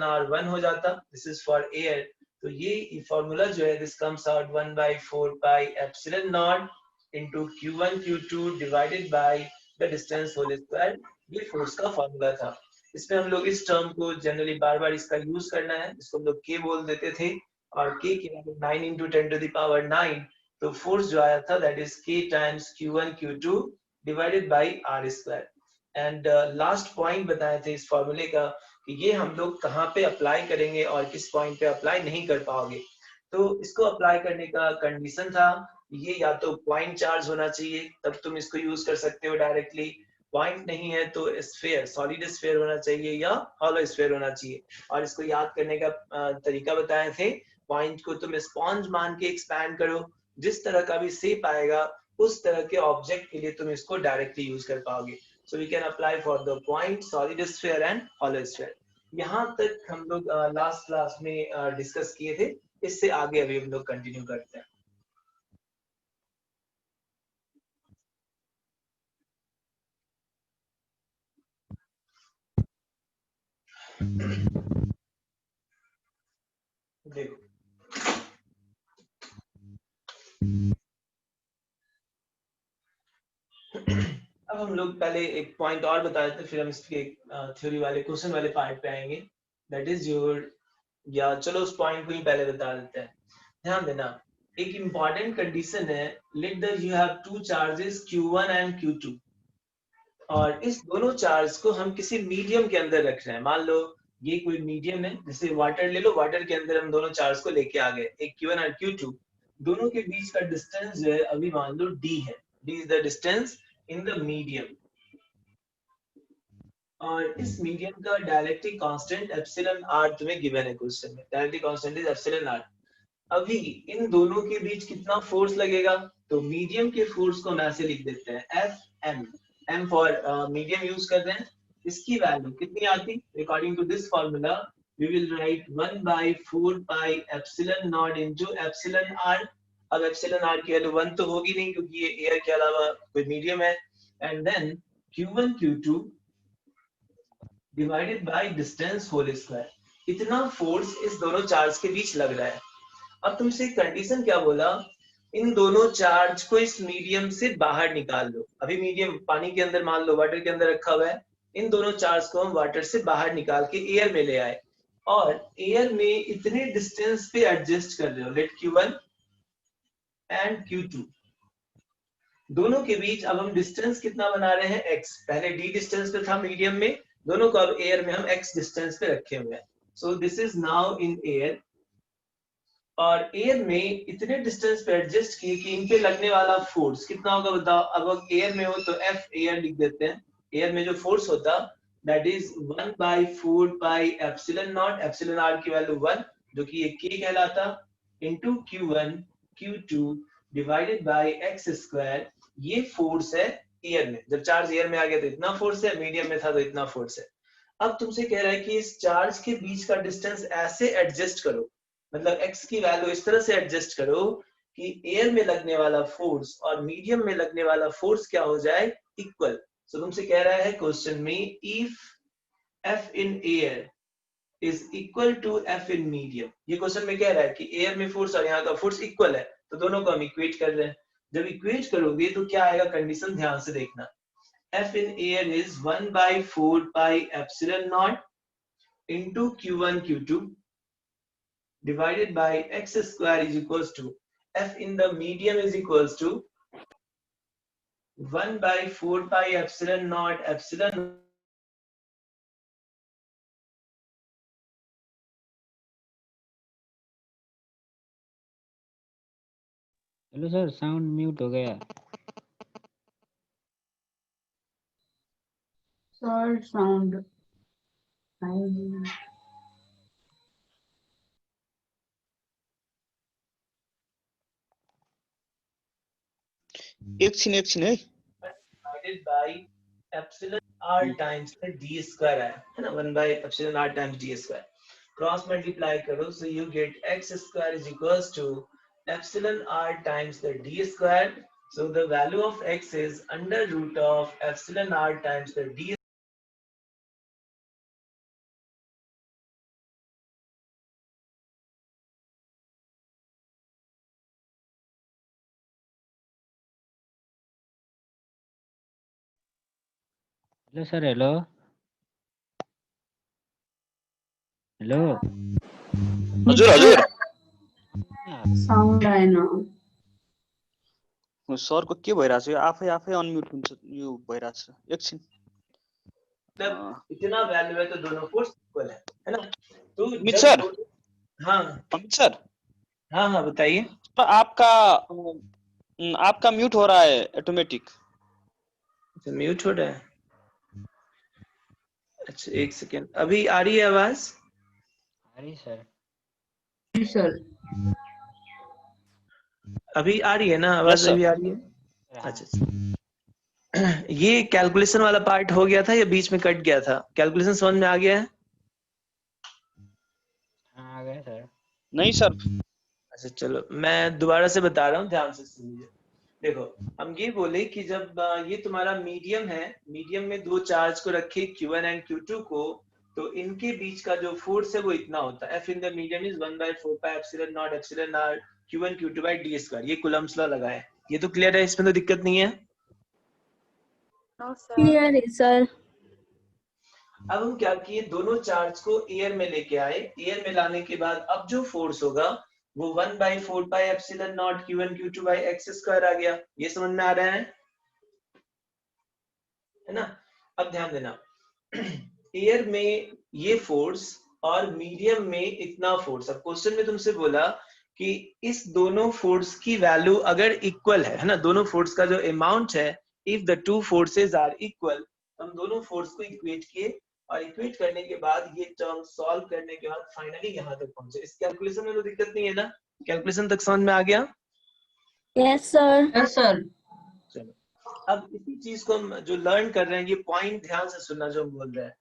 Are 1 हो जाता, this is for air. तो ये फॉर्मूला जो है this comes out 1/4 pi epsilon naught into q1 q2 divided by the distance whole square. ये फोर्स का फॉर्मूला था। इसमें हम लोग इस टर्म को जनरली बार बार इसका यूज करना है, इसको हम लोग k बोल देते थे, और k की value 9 into 10 to the power 9। तो फोर्स जो आया था that is k times q1 q2 divided bye r square. And last point बताए थे इस फॉर्मूले का कि ये हम लोग कहाँ पे अप्लाई करेंगे और किस पॉइंट पे अप्लाई नहीं कर पाओगे। तो इसको अप्लाई करने का कंडीशन था ये या तो पॉइंट चार्ज होना चाहिए, तब तुम इसको यूज कर सकते हो डायरेक्टली। पॉइंट नहीं है तो स्फीयर, सॉलिड स्फीयर होना चाहिए या हॉलो स्फीयर होना चाहिए। और इसको याद करने का तरीका बताए थे, पॉइंट को तुम स्पॉन्ज मान के एक्सपैंड करो, जिस तरह का भी शेप आएगा उस तरह के ऑब्जेक्ट के लिए तुम इसको डायरेक्टली यूज कर पाओगे। So we can apply for the point, solid sphere and hollow sphere. यहाँ तक हम लोग लास्ट क्लास में डिस्कस किए थे, इससे आगे अभी हम लोग कंटिन्यू करते हैं। देखो अब हम लोग पहले एक पॉइंट और बता देते, फिर हम इसके थ्योरी वाले क्वेश्चन वाले पार्ट पे आएंगे। दैट इज योर, या चलो उस पॉइंट को ही पहले बता देते हैं। ध्यान देना, एक इंपॉर्टेंट कंडीशन है, let the you have two charges Q1 and Q2, और इस दोनों चार्ज को हम किसी मीडियम के अंदर रख रहे हैं। मान लो ये कोई मीडियम है, जैसे वाटर ले लो, वाटर के अंदर हम दोनों चार्ज को लेके आ गए, एक Q1 और Q2। दोनों के बीच का डिस्टेंस जो है अभी मान लो d है, d is the distance in the medium. और इस मीडियम का डायरेक्टिव कांस्टेंट एप्सिलॉन r तुम्हें गिवन है क्वेश्चन में, directive constant is epsilon r। अभी इन दोनों के बीच कितना फोर्स लगेगा, तो मीडियम के फोर्स को हम ऐसे लिख देते हैं F M, M for medium use कर रहे हैं। इसकी वैल्यू कितनी आती, according to this formula we will write 1/4 pi epsilon naught into epsilon r. अब एप्सिलॉन आर की वैल्यू 1 तो होगी नहीं क्योंकि ये एयर के अलावा कोई मीडियम है, and then q1 q2 divided by distance whole square. इतना फोर्स इस दोनों चार्ज के बीच लग रहा है। अब तुमसे कंडीशन क्या बोला, इन दोनों चार्ज को इस मीडियम से बाहर निकाल लो। अभी मीडियम पानी के अंदर, मान लो वाटर के अंदर रखा हुआ है, इन दोनों चार्ज को हम वाटर से बाहर निकाल के एयर में ले आए, और एयर में इतने डिस्टेंस पे एडजस्ट कर रहे हो, लेट Q1 एंड Q2। दोनों के बीच अब हम डिस्टेंस कितना बना रहे हैं, x। पहले d डिस्टेंस पे था मीडियम में, दोनों को अब एयर में हम x डिस्टेंस पे रखे हुए हैं। सो this is now in air, और एयर में इतने डिस्टेंस पे एडजस्ट किए कि इन पे लगने वाला फोर्स कितना होगा बताओ। अब एयर में हो तो एफ एयर लिख देते हैं, एयर में जो फोर्स होता that is 1/4 pi epsilon naught, epsilon r की वैल्यू 1 जो कि ये k कहलाता, into Q1 Q2 divided by x square. ये फोर्स है एयर में, जब चार्ज एयर में आ गया तो इतना फोर्स है, मीडियम में था तो इतना फोर्स है। अब तुमसे कह रहा है कि इस चार्ज के बीच का डिस्टेंस ऐसे एडजस्ट करो, मतलब x की वैल्यू इस तरह से एडजस्ट करो कि एयर में लगने वाला फोर्स और मीडियम में लगने वाला फोर्स क्या हो जाए, इक्वल। सो तुमसे कह रहा है क्वेश्चन में, if F in air is equal to F in medium. ये क्वेश्चन में कह रहा है कि एयर में फोर्स और यहाँ का फोर्स इक्वल है, तो दोनों को हम इक्वेट कर रहे हैं। जब इक्वेट करोगे तो क्या आएगा, कंडीशन ध्यान से देखना। F in air is 1/4 pi epsilon naught into Q1 Q2 divided by x square is equals to F in the medium is equals to 1/4 pi epsilon naught epsilon। Hello sir, sound mute हो गया। Sir sound एक छिन है divided by epsilon r times the d square है ना, 1 by epsilon r times d square। Cross multiply करो, so you get x square is equals to epsilon r times the d square। So the value of x is under root of epsilon r times the d hello sir, hello hello. हजुर हजुर sound आएन। सरको के भइरहेछ यो आफै unmute हुन्छ यो भइरहेछ एकछिन इतना वैल्यू है तो दोनों फोर्स इक्वल है ना। तो अमित जब सर हाँ अमित सर हाँ बताइए। तो आपका म्यूट हो रहा है ऑटोमेटिक। म्यूट हो रहा है। अच्छा एक सेकेंड, अभी आ रही है आवाज? आ रही सर। सर अभी आ रही है ना यस आवाज? सर अभी आ रही है। हाँ, अच्छा ये कैलकुलेशन वाला पार्ट हो गया था या बीच में कट गया था? कैलकुलेशन समझ में आ गया है? हाँ, आ गया सर। नहीं सर अच्छा चलो मैं दोबारा से बता रहा हूँ, ध्यान से सुनिए। देखो हम ये बोले कि जब ये तुम्हारा मीडियम है, मीडियम में दो चार्ज को रखे Q1 एंड Q2 को, तो इनके बीच का जो फोर्स है वो इतना होता है। F in the medium is 1/4 epsilon naught epsilon r Q1 Q2 by d square. ये कूलम्ब्स लॉ लगा है। ये तो क्लियर है, इसमें तो दिक्कत नहीं है। क्लियर है सर। अब हम क्या किए, दोनों चार्ज को एयर में लेके आए। एयर में लाने के बाद अब जो फोर्स होगा वो 1/4 epsilon naught Q1 Q2 by x square आ गया। ये समझ में आ रहा है ना? अब ध्यान देना एयर में ये फोर्स और मीडियम में इतना फोर्स। अब क्वेश्चन में तुमसे बोला कि इस दोनों फोर्स की वैल्यू अगर इक्वल है ना, दोनों फोर्स का जो अमाउंट है, if the two forces are equal, हम दोनों फोर्स को इक्वेट किए और इक्वेट करने के बाद ये टर्म सॉल्व करने के बाद फाइनली यहाँ तक पहुंचे। इस कैलकुलेशन में तो दिक्कत नहीं है ना? कैलकुलेशन तक समझ में आ गया? Yes sir. Yes sir. चलो अब इसी चीज को हम जो लर्न कर रहे हैं, ये पॉइंट ध्यान से सुनना जो हम बोल रहे हैं।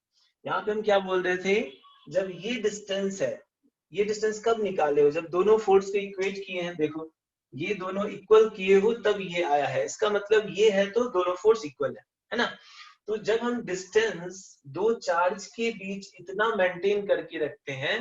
यहाँ पे हम क्या बोल रहे थे, जब ये डिस्टेंस है, ये डिस्टेंस कब निकाले हो? जब दोनों फोर्स को इक्वेट किए हैं। देखो ये दोनों इक्वल किए हो तब ये आया है। इसका मतलब ये है तो दोनों फोर्स इक्वल है ना? तो जब हम डिस्टेंस दो चार्ज के बीच इतना मेंटेन करके रखते हैं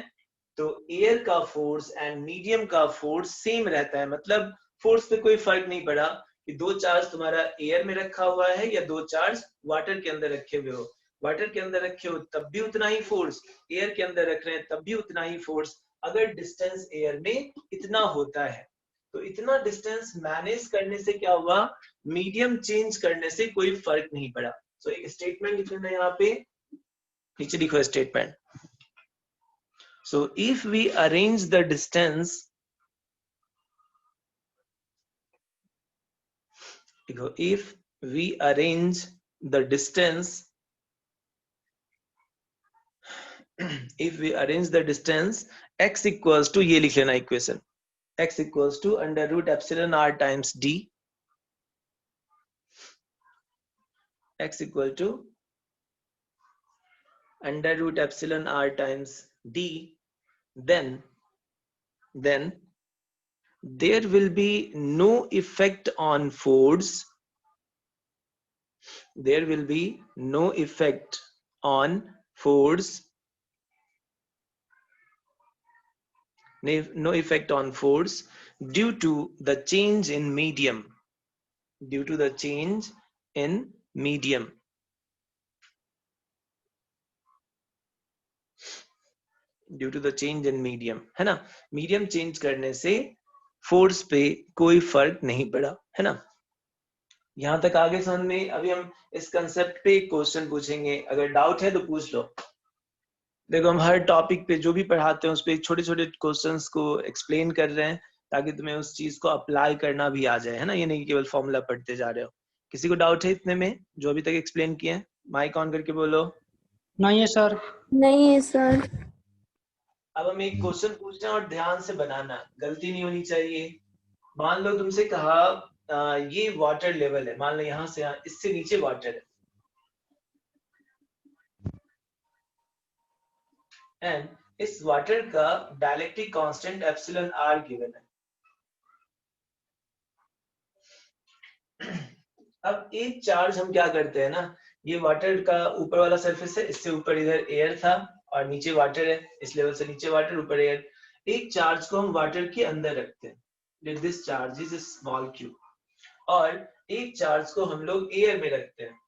तो एयर का फोर्स एंड मीडियम का फोर्स सेम रहता है। मतलब फोर्स पे कोई फर्क नहीं पड़ा कि दो चार्ज तुम्हारा एयर में रखा हुआ है या दो चार्ज वाटर के अंदर रखे हुए हो। वाटर के अंदर रखे हो तब भी उतना ही फोर्स, एयर के अंदर रख रहे हैं तब भी उतना ही फोर्स, अगर डिस्टेंस एयर में इतना होता है। तो इतना डिस्टेंस मैनेज करने से क्या हुआ, मीडियम चेंज करने से कोई फर्क नहीं पड़ा। तो एक स्टेटमेंट लिख लेना यहाँ पे, नीचे लिखो statement. So if we arrange the distance, if we arrange the distance, if we arrange the distance, x equals to, ये लिख लेना equation, x equals to under root epsilon r times d, x equal to under root epsilon r times d, then there will be no effect on force, there will be no effect on force, no effect on force due to the change in medium, due to the change in medium, due to the change in medium, है ना? Medium change करने से force पे कोई फर्क नहीं पड़ा, है ना? यहां तक आगे समझ में? अभी हम इस कंसेप्ट पे एक क्वेश्चन पूछेंगे, अगर डाउट है तो पूछ लो। देखो हम हर टॉपिक पे जो भी पढ़ाते हैं उस पे छोटे छोटे क्वेश्चंस को एक्सप्लेन कर रहे हैं ताकि तुम्हें उस चीज को अप्लाई करना भी आ जाए, है ना? ये नहीं केवल फॉर्मूला पढ़ते जा रहे हो। किसी को डाउट है इतने में जो अभी तक एक्सप्लेन किए हैं? माइक ऑन करके बोलो। नहीं है सर। नहीं है सर। अब हम एक क्वेश्चन पूछ रहे हैं और ध्यान से बनाना, गलती नहीं होनी चाहिए। मान लो तुमसे कहा ये वाटर लेवल है, मान लो यहाँ से यहाँ, इससे नीचे वाटर है एंड इस वाटर का dielectric constant epsilon r given है। अब एक चार्ज हम क्या करते हैं ना, ये वाटर का ऊपर वाला सरफेस है, इससे ऊपर इधर एयर था और नीचे वाटर है, इस लेवल से नीचे वाटर ऊपर एयर। एक चार्ज को हम वाटर के अंदर रखते हैं, let this charge is small q, और एक चार्ज को हम लोग एयर में रखते हैं।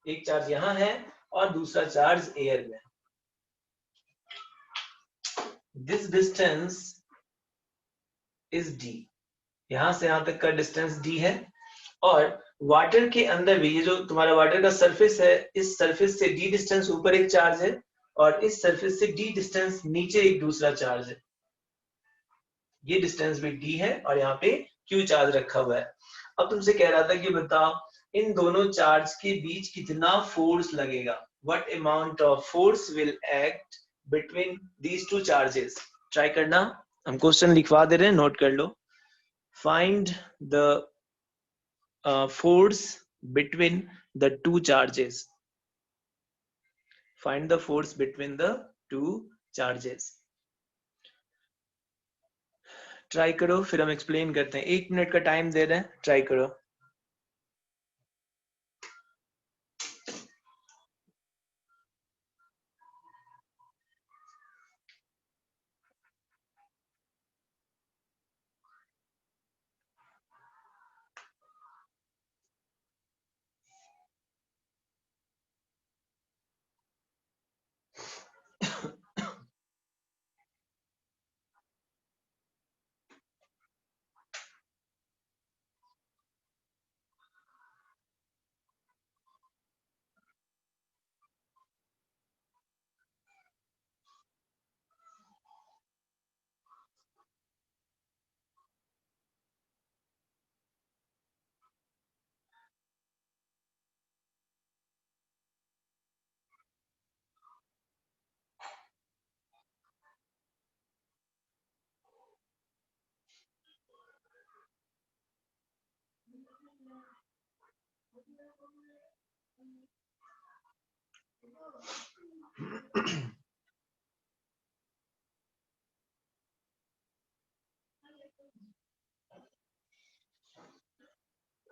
एक चार्ज यहाँ है और दूसरा चार्ज एयर में। दिस डिस्टेंस इज d, यहां से यहां तक का डिस्टेंस d है। और वाटर के अंदर भी ये जो तुम्हारा वाटर का सरफेस है, इस सरफेस से d डिस्टेंस ऊपर एक चार्ज है और इस सरफेस से d डिस्टेंस नीचे एक दूसरा चार्ज है। ये डिस्टेंस भी d है और यहाँ पे q चार्ज रखा हुआ है। अब तुमसे कह रहा था कि बताओ इन दोनों चार्ज के बीच कितना फोर्स लगेगा, what amount of force will act between these two charges. Try करना, हम क्वेश्चन लिखवा दे रहे हैं, नोट कर लो। Find the force between the two charges. Find the force between the two charges. Try करो, फिर हम एक्सप्लेन करते हैं। 1 मिनट का टाइम दे रहे हैं, ट्राई करो।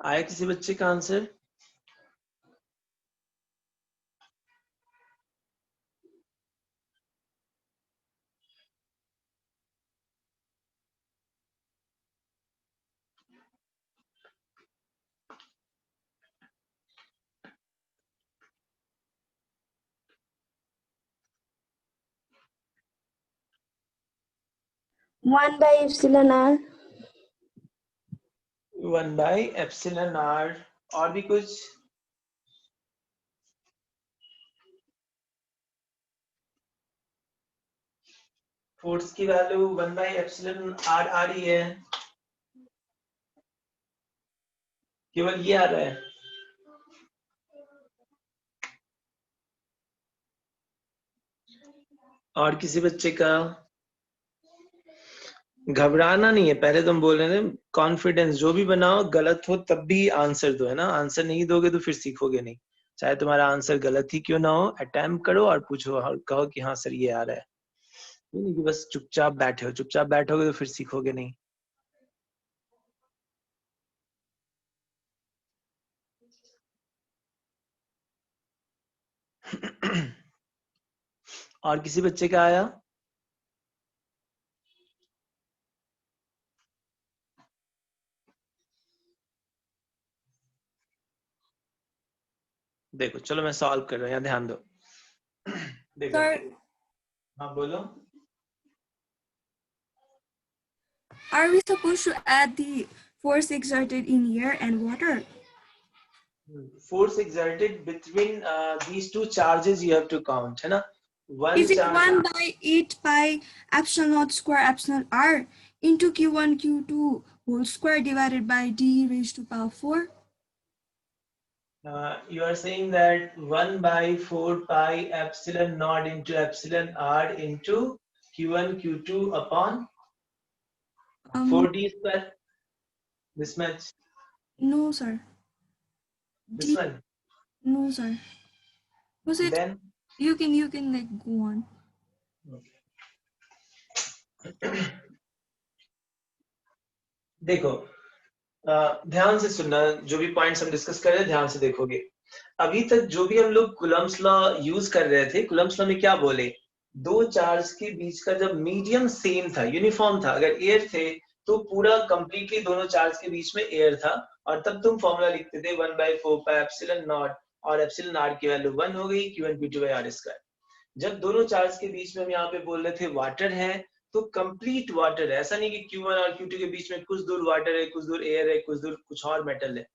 आया किसी बच्चे का answer? One by epsilon r. 1 by epsilon r। और भी कुछ? फोर्स की वैल्यू 1 by epsilon r आ रही है, केवल ये आ रहा है। और किसी बच्चे का? घबराना नहीं है, पहले तुम बोल रहे थे कॉन्फिडेंस, जो भी बनाओ गलत हो तब भी आंसर दो, है ना। आंसर नहीं दोगे तो फिर सीखोगे नहीं, चाहे तुम्हारा आंसर गलत ही क्यों ना हो। अटेम्प्ट करो और पूछो और कहो कि हाँ सर ये आ रहा है, ये नहीं कि बस चुपचाप बैठे हो। चुपचाप बैठोगे तो फिर सीखोगे नहीं। और किसी बच्चे का आया? देखो चलो मैं सॉल्व कर रहा हूँ, यहाँ ध्यान दो। देखो हाँ बोलो। Are we supposed to add the force exerted in air and water? Force exerted between these two charges you have to count, है ना। Is it 1 by 8 pi epsilon naught square epsilon r into q1 q2 whole square divided by d raised to power 4? You are saying that 1 by 4 pi epsilon naught into epsilon r into q1 q2 upon 4d square. This much? No, sir. This one? No, sir. Was it? Then? You can like go on. Okay. देखो ध्यान से सुनना, जो भी points हम discuss कर रहे हैं ध्यान से देखोगे। अभी तक जो भी हम लोग कुलम्स लॉ यूज कर रहे थे, कुलम्स लॉ में क्या बोले, दो चार्ज के बीच का जब मीडियम सेम था, यूनिफॉर्म था, अगर एयर थे तो पूरा कंप्लीटली दोनों चार्ज के बीच में एयर था, और तब तुम फॉर्मूला लिखते थे 1 by 4 pi epsilon naught और एप्सिलॉन आर की वैल्यू 1 हो गई Q1 Q2 by r square. जब दोनों चार्ज के बीच में हम यहाँ पे बोल रहे थे वाटर है, तो कंप्लीट वाटर है, ऐसा नहीं कि Q1 और Q2 के बीच में कुछ दूर वाटर है, कुछ दूर एयर है, कुछ दूर कुछ और मेटल है।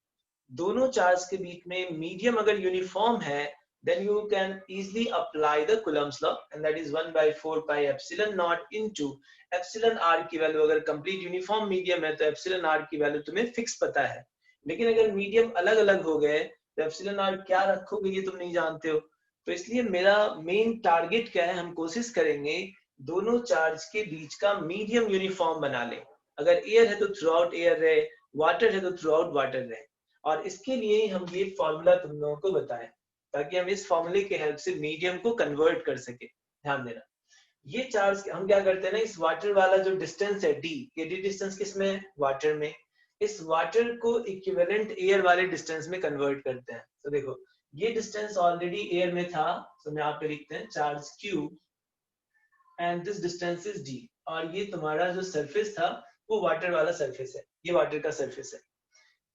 दोनों चार्ज के बीच में मीडियम अगर यूनिफॉर्म है, then you can easily apply the Coulomb's law, and that is 1/4 pi epsilon naught into epsilon r की वैल्यू अगर कंप्लीट यूनिफॉर्म मीडियम है तो epsilon r की वैल्यू तुम्हें फिक्स पता है। लेकिन अगर मीडियम अलग अलग हो गए तो epsilon r क्या रखोगे ये तुम नहीं जानते हो। तो इसलिए मेरा मेन टारगेट क्या है, हम कोशिश करेंगे दोनों चार्ज के बीच का मीडियम यूनिफॉर्म बना ले। अगर एयर है तो थ्रू आउट एयर रहे, वाटर है तो थ्रू आउट वाटर रहे। और इसके लिए हम ये फॉर्मूला तुम लोगों को बताएं ताकि हम इस फॉर्मूले के हेल्प से मीडियम को कन्वर्ट कर सके। ध्यान देना, ये चार्ज हम क्या करते हैं ना, इस वाटर वाला जो डिस्टेंस है डी, ये डी डिस्टेंस किसमें है, वाटर में। इस वाटर को इक्विवेलेंट एयर वाले डिस्टेंस में कन्वर्ट करते हैं। तो देखो ये डिस्टेंस ऑलरेडी एयर में था, तो मैं यहाँ पे लिखते हैं charge Q and this distance is D, और ये तुम्हारा जो सरफेस था वो वाटर वाला सरफेस है, ये वाटर का सरफेस है।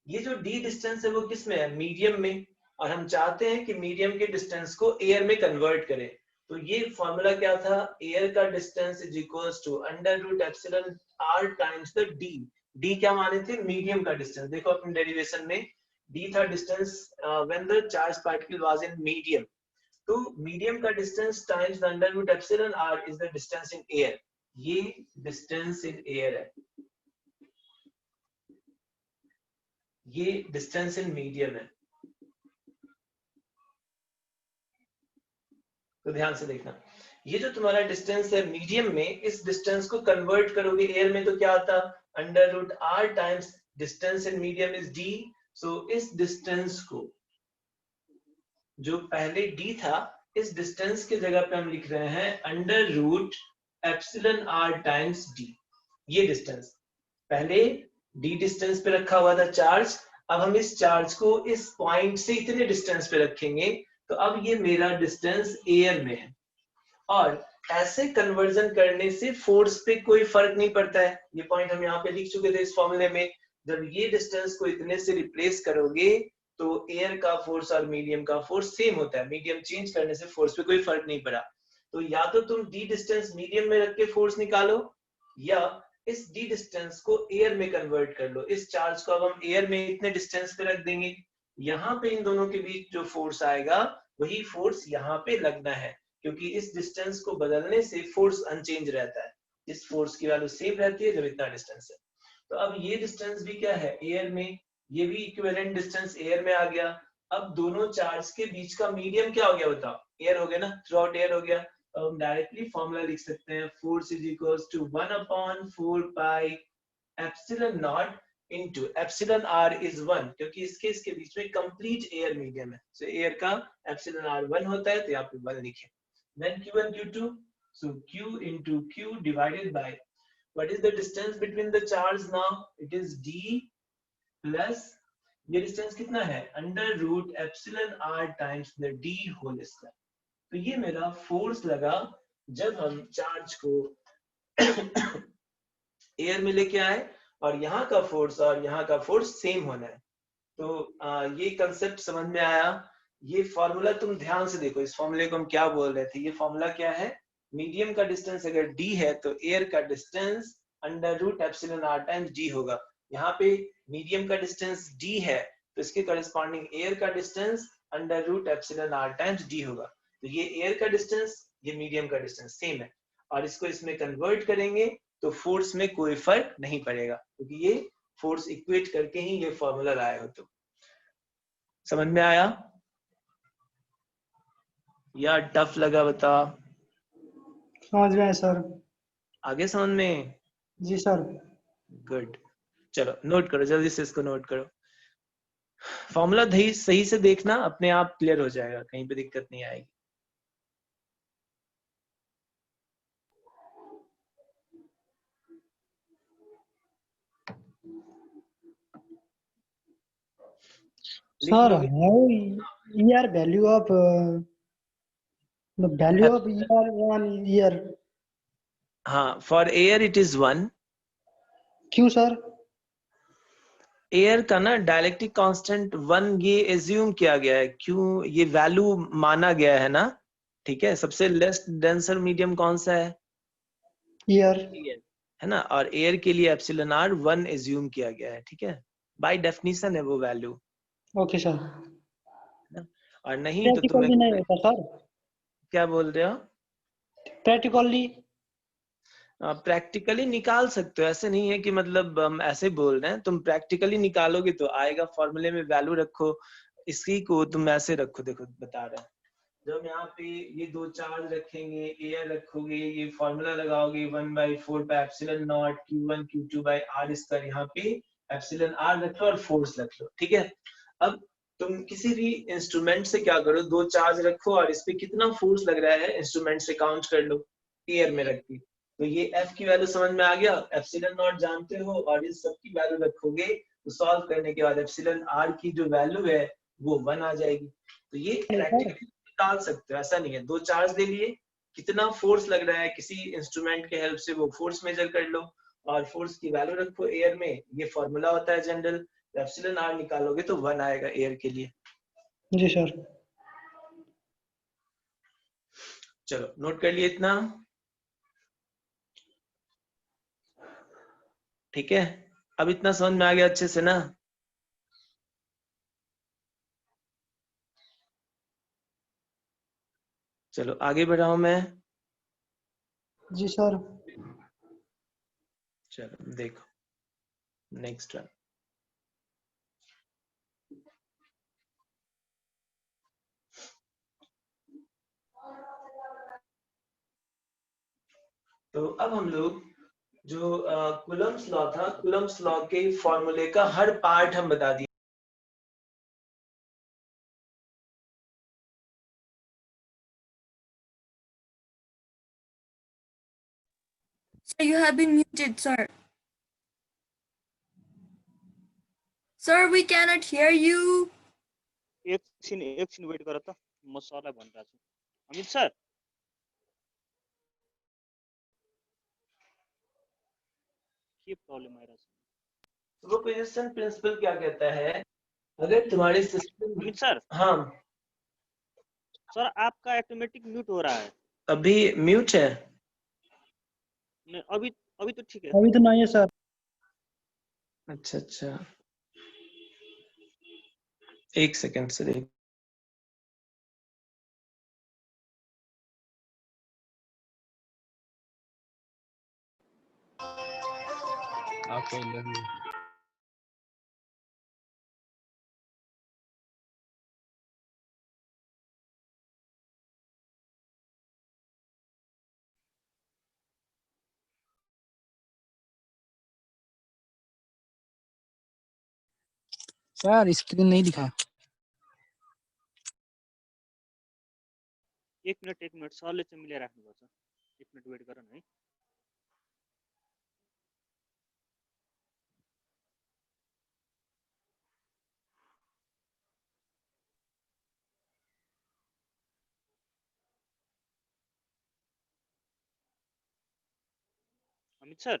ये जो D डिस्टेंस है वो किस में है, मीडियम में, और हम चाहते हैं कि मीडियम के डिस्टेंस को एयर में कन्वर्ट करें। तो ये फॉर्मूला क्या था, एयर का distance is equals to under root epsilon r times the d। d क्या माने थे, मीडियम का डिस्टेंस। देखो अपने डेरिवेशन में d था distance when the charge particle was in medium, तो मीडियम का distance times the under root epsilon r is the distance in air. ये डिस्टेंस इन एयर है, ये डिस्टेंस इन मीडियम है। तो ध्यान से देखना, ये जो तुम्हारा डिस्टेंस है मीडियम में, इस डिस्टेंस को कन्वर्ट करोगे एयर में तो क्या आता, under root r times distance in medium is d। So इस डिस्टेंस को, जो पहले d था, इस डिस्टेंस के जगह पे हम लिख रहे हैं under root epsilon r times d। ये डिस्टेंस पहले d डिस्टेंस पे रखा हुआ था चार्ज, अब हम इस चार्ज को इस पॉइंट से इतने डिस्टेंस पे रखेंगे, तो अब ये मेरा डिस्टेंस एयर में है। और ऐसे कन्वर्जन करने से फोर्स पे कोई फर्क नहीं पड़ता है, ये पॉइंट हम यहाँ पे लिख चुके थे इस फॉर्मूले में। जब ये डिस्टेंस को इतने से रिप्लेस करोगे तो एयर का फोर्स और मीडियम का फोर्स सेम होता है, मीडियम चेंज करने से फोर्स पे कोई फर्क नहीं पड़ा। तो या तो तुम डी डिस्टेंस मीडियम में रख के फोर्स निकालो, या इस डी डिस्टेंस को एयर में कन्वर्ट कर लो। इस चार्ज को अब हम एयर में इतने डिस्टेंस पे रख देंगे, यहाँ पे इन दोनों के बीच जो फोर्स आएगा वही फोर्स यहाँ पे लगना है, क्योंकि इस डिस्टेंस को बदलने से फोर्स अनचेंज रहता है, इस फोर्स की वैल्यू सेम रहती है जब इतना डिस्टेंस है। तो अब ये डिस्टेंस भी क्या है, एयर में, ये भी इक्विवेलेंट डिस्टेंस एयर में आ गया। अब दोनों चार्ज के बीच का मीडियम क्या हो गया बताओ, एयर हो गया ना, थ्रू आउट एयर हो गया। तो हम डायरेक्टली फॉर्मूला लिख सकते हैं, force is equals to 1/4 pi epsilon naught into epsilon r is 1, क्योंकि इसके बीच में कंप्लीट एयर मीडियम है, so एयर का epsilon r 1 होता है, तो यहाँ पे 1 लिखे। then q1 q2, so q into q divided by, what is the distance between the charge now, it is d plus, ये डिस्टेंस कितना है, under root epsilon r times the d whole square. तो ये मेरा force लगा जब हम charge को एयर में लेके आए, और यहाँ का फोर्स और यहाँ का फोर्स सेम होना है। तो ये कंसेप्ट समझ में आया। ये फॉर्मूला तुम ध्यान से देखो, इस फॉर्मूले को हम क्या बोल रहे थे, ये फॉर्मूला क्या है, मीडियम का डिस्टेंस अगर d है तो एयर का distance under root epsilon r times d होगा। यहाँ पे मीडियम का डिस्टेंस d है तो इसके करस्पॉन्डिंग एयर का distance under root epsilon r times d होगा। तो ये एयर का डिस्टेंस, ये मीडियम का डिस्टेंस सेम है, और इसको इसमें कन्वर्ट करेंगे तो फोर्स में कोई फर्क नहीं पड़ेगा, क्योंकि ये फोर्स इक्वेट करके ही ये फॉर्मूला लाए हो। तो समझ में आया या टफ लगा बता? समझ में सर। आगे समझ में? जी सर। गुड, चलो नोट करो, जल्दी से इसको नोट करो। फॉर्मूला सही से देखना, अपने आप क्लियर हो जाएगा, कहीं पे दिक्कत नहीं आएगी। Sir, how ER value of the value of ER 1 year? हाँ, for air it is 1. क्यों सर? एयर का ना डायलेक्ट्रिक कांस्टेंट 1 ये एज्यूम किया गया है, क्यों ये वैल्यू माना गया है ना, ठीक है। सबसे लेस डेंसर मीडियम कौन सा है? एयर। है ना, और एयर के लिए एप्सिलॉन आर 1 एज्यूम किया गया है, ठीक है, बाय डेफिनेशन है वो वैल्यू, ओके सर। और नहीं तो प्रैक्टिकली नहीं तुम्हें होता सर? क्या बोल रहे हो? प्रैक्टिकली? प्रैक्टिकली निकाल सकते हो, ऐसे नहीं है कि मतलब हम ऐसे बोल रहे हैं, तुम प्रैक्टिकली निकालोगे तो आएगा, फॉर्मूले में वैल्यू रखो, इसी को तुम ऐसे रखो, देखो बता रहा है, जब यहाँ पे ये दो चार्ज रखेंगे, एयर रखोगे, ये फॉर्मूला लगाओगे 1/4 pi epsilon naught Q1 Q2 by r square, यहाँ पे एप्सिलॉन आर रख लो और फोर्स रख लो, ठीक है। अब तुम किसी भी इंस्ट्रूमेंट से क्या करो, दो चार्ज रखो और इस पे कितना फोर्स लग रहा है इंस्ट्रूमेंट से काउंट कर लो, एयर में रख के, तो ये F की वैल्यू समझ में आ गया, एप्सिलॉन नॉट जानते हो, और इस सब की वैल्यू रखोगे तो सॉल्व करने के बाद एप्सिलॉन आर की जो वैल्यू है वो 1 आ जाएगी। तो ये प्रैक्टिकली निकाल सकते हो, ऐसा नहीं है, दो चार्ज ले लिए, कितना फोर्स लग रहा है किसी इंस्ट्रूमेंट के हेल्प से वो फोर्स मेजर कर लो और फोर्स की वैल्यू रखो एयर में, ये फॉर्मूला होता है जनरल, एप्सिलॉन आर निकालोगे तो 1 आएगा एयर के लिए। जी सर। चलो नोट कर लिए इतना, ठीक है, अब इतना समझ में आ गया अच्छे से ना? चलो आगे बढ़ाऊं मैं। जी सर। चलो देखो नेक्स्ट वन, तो अब हम लोग जो कूलम्ब्स लॉ था, कूलम्ब्स लॉ के फॉर्मूले का हर पार्ट हम बता दिए। Sir, you have been muted, sir. Sir, we cannot hear you. एकछिन वेट गर त, म सरलाई भनिरहेको छु। अमित सर, के प्रॉब्लम आइरहेछ? सुपरपोजिशन प्रिंसिपल क्या कहता है, अगर तुम्हारे सिस्टम, अमित सर, हाँ सर आपका ऑटोमेटिक म्यूट हो रहा है। अभी म्यूट है? नहीं, अभी तो ठीक है। अभी तो नहीं है सर। अच्छा अच्छा, एक सेकंड सर, एक Okay, love you. Sir screen नहीं दिखा। एक मिनट सरले चाहिँ मिलाइराख्नुपर्छ। एक मिनट वेट गर न है। Amit sir,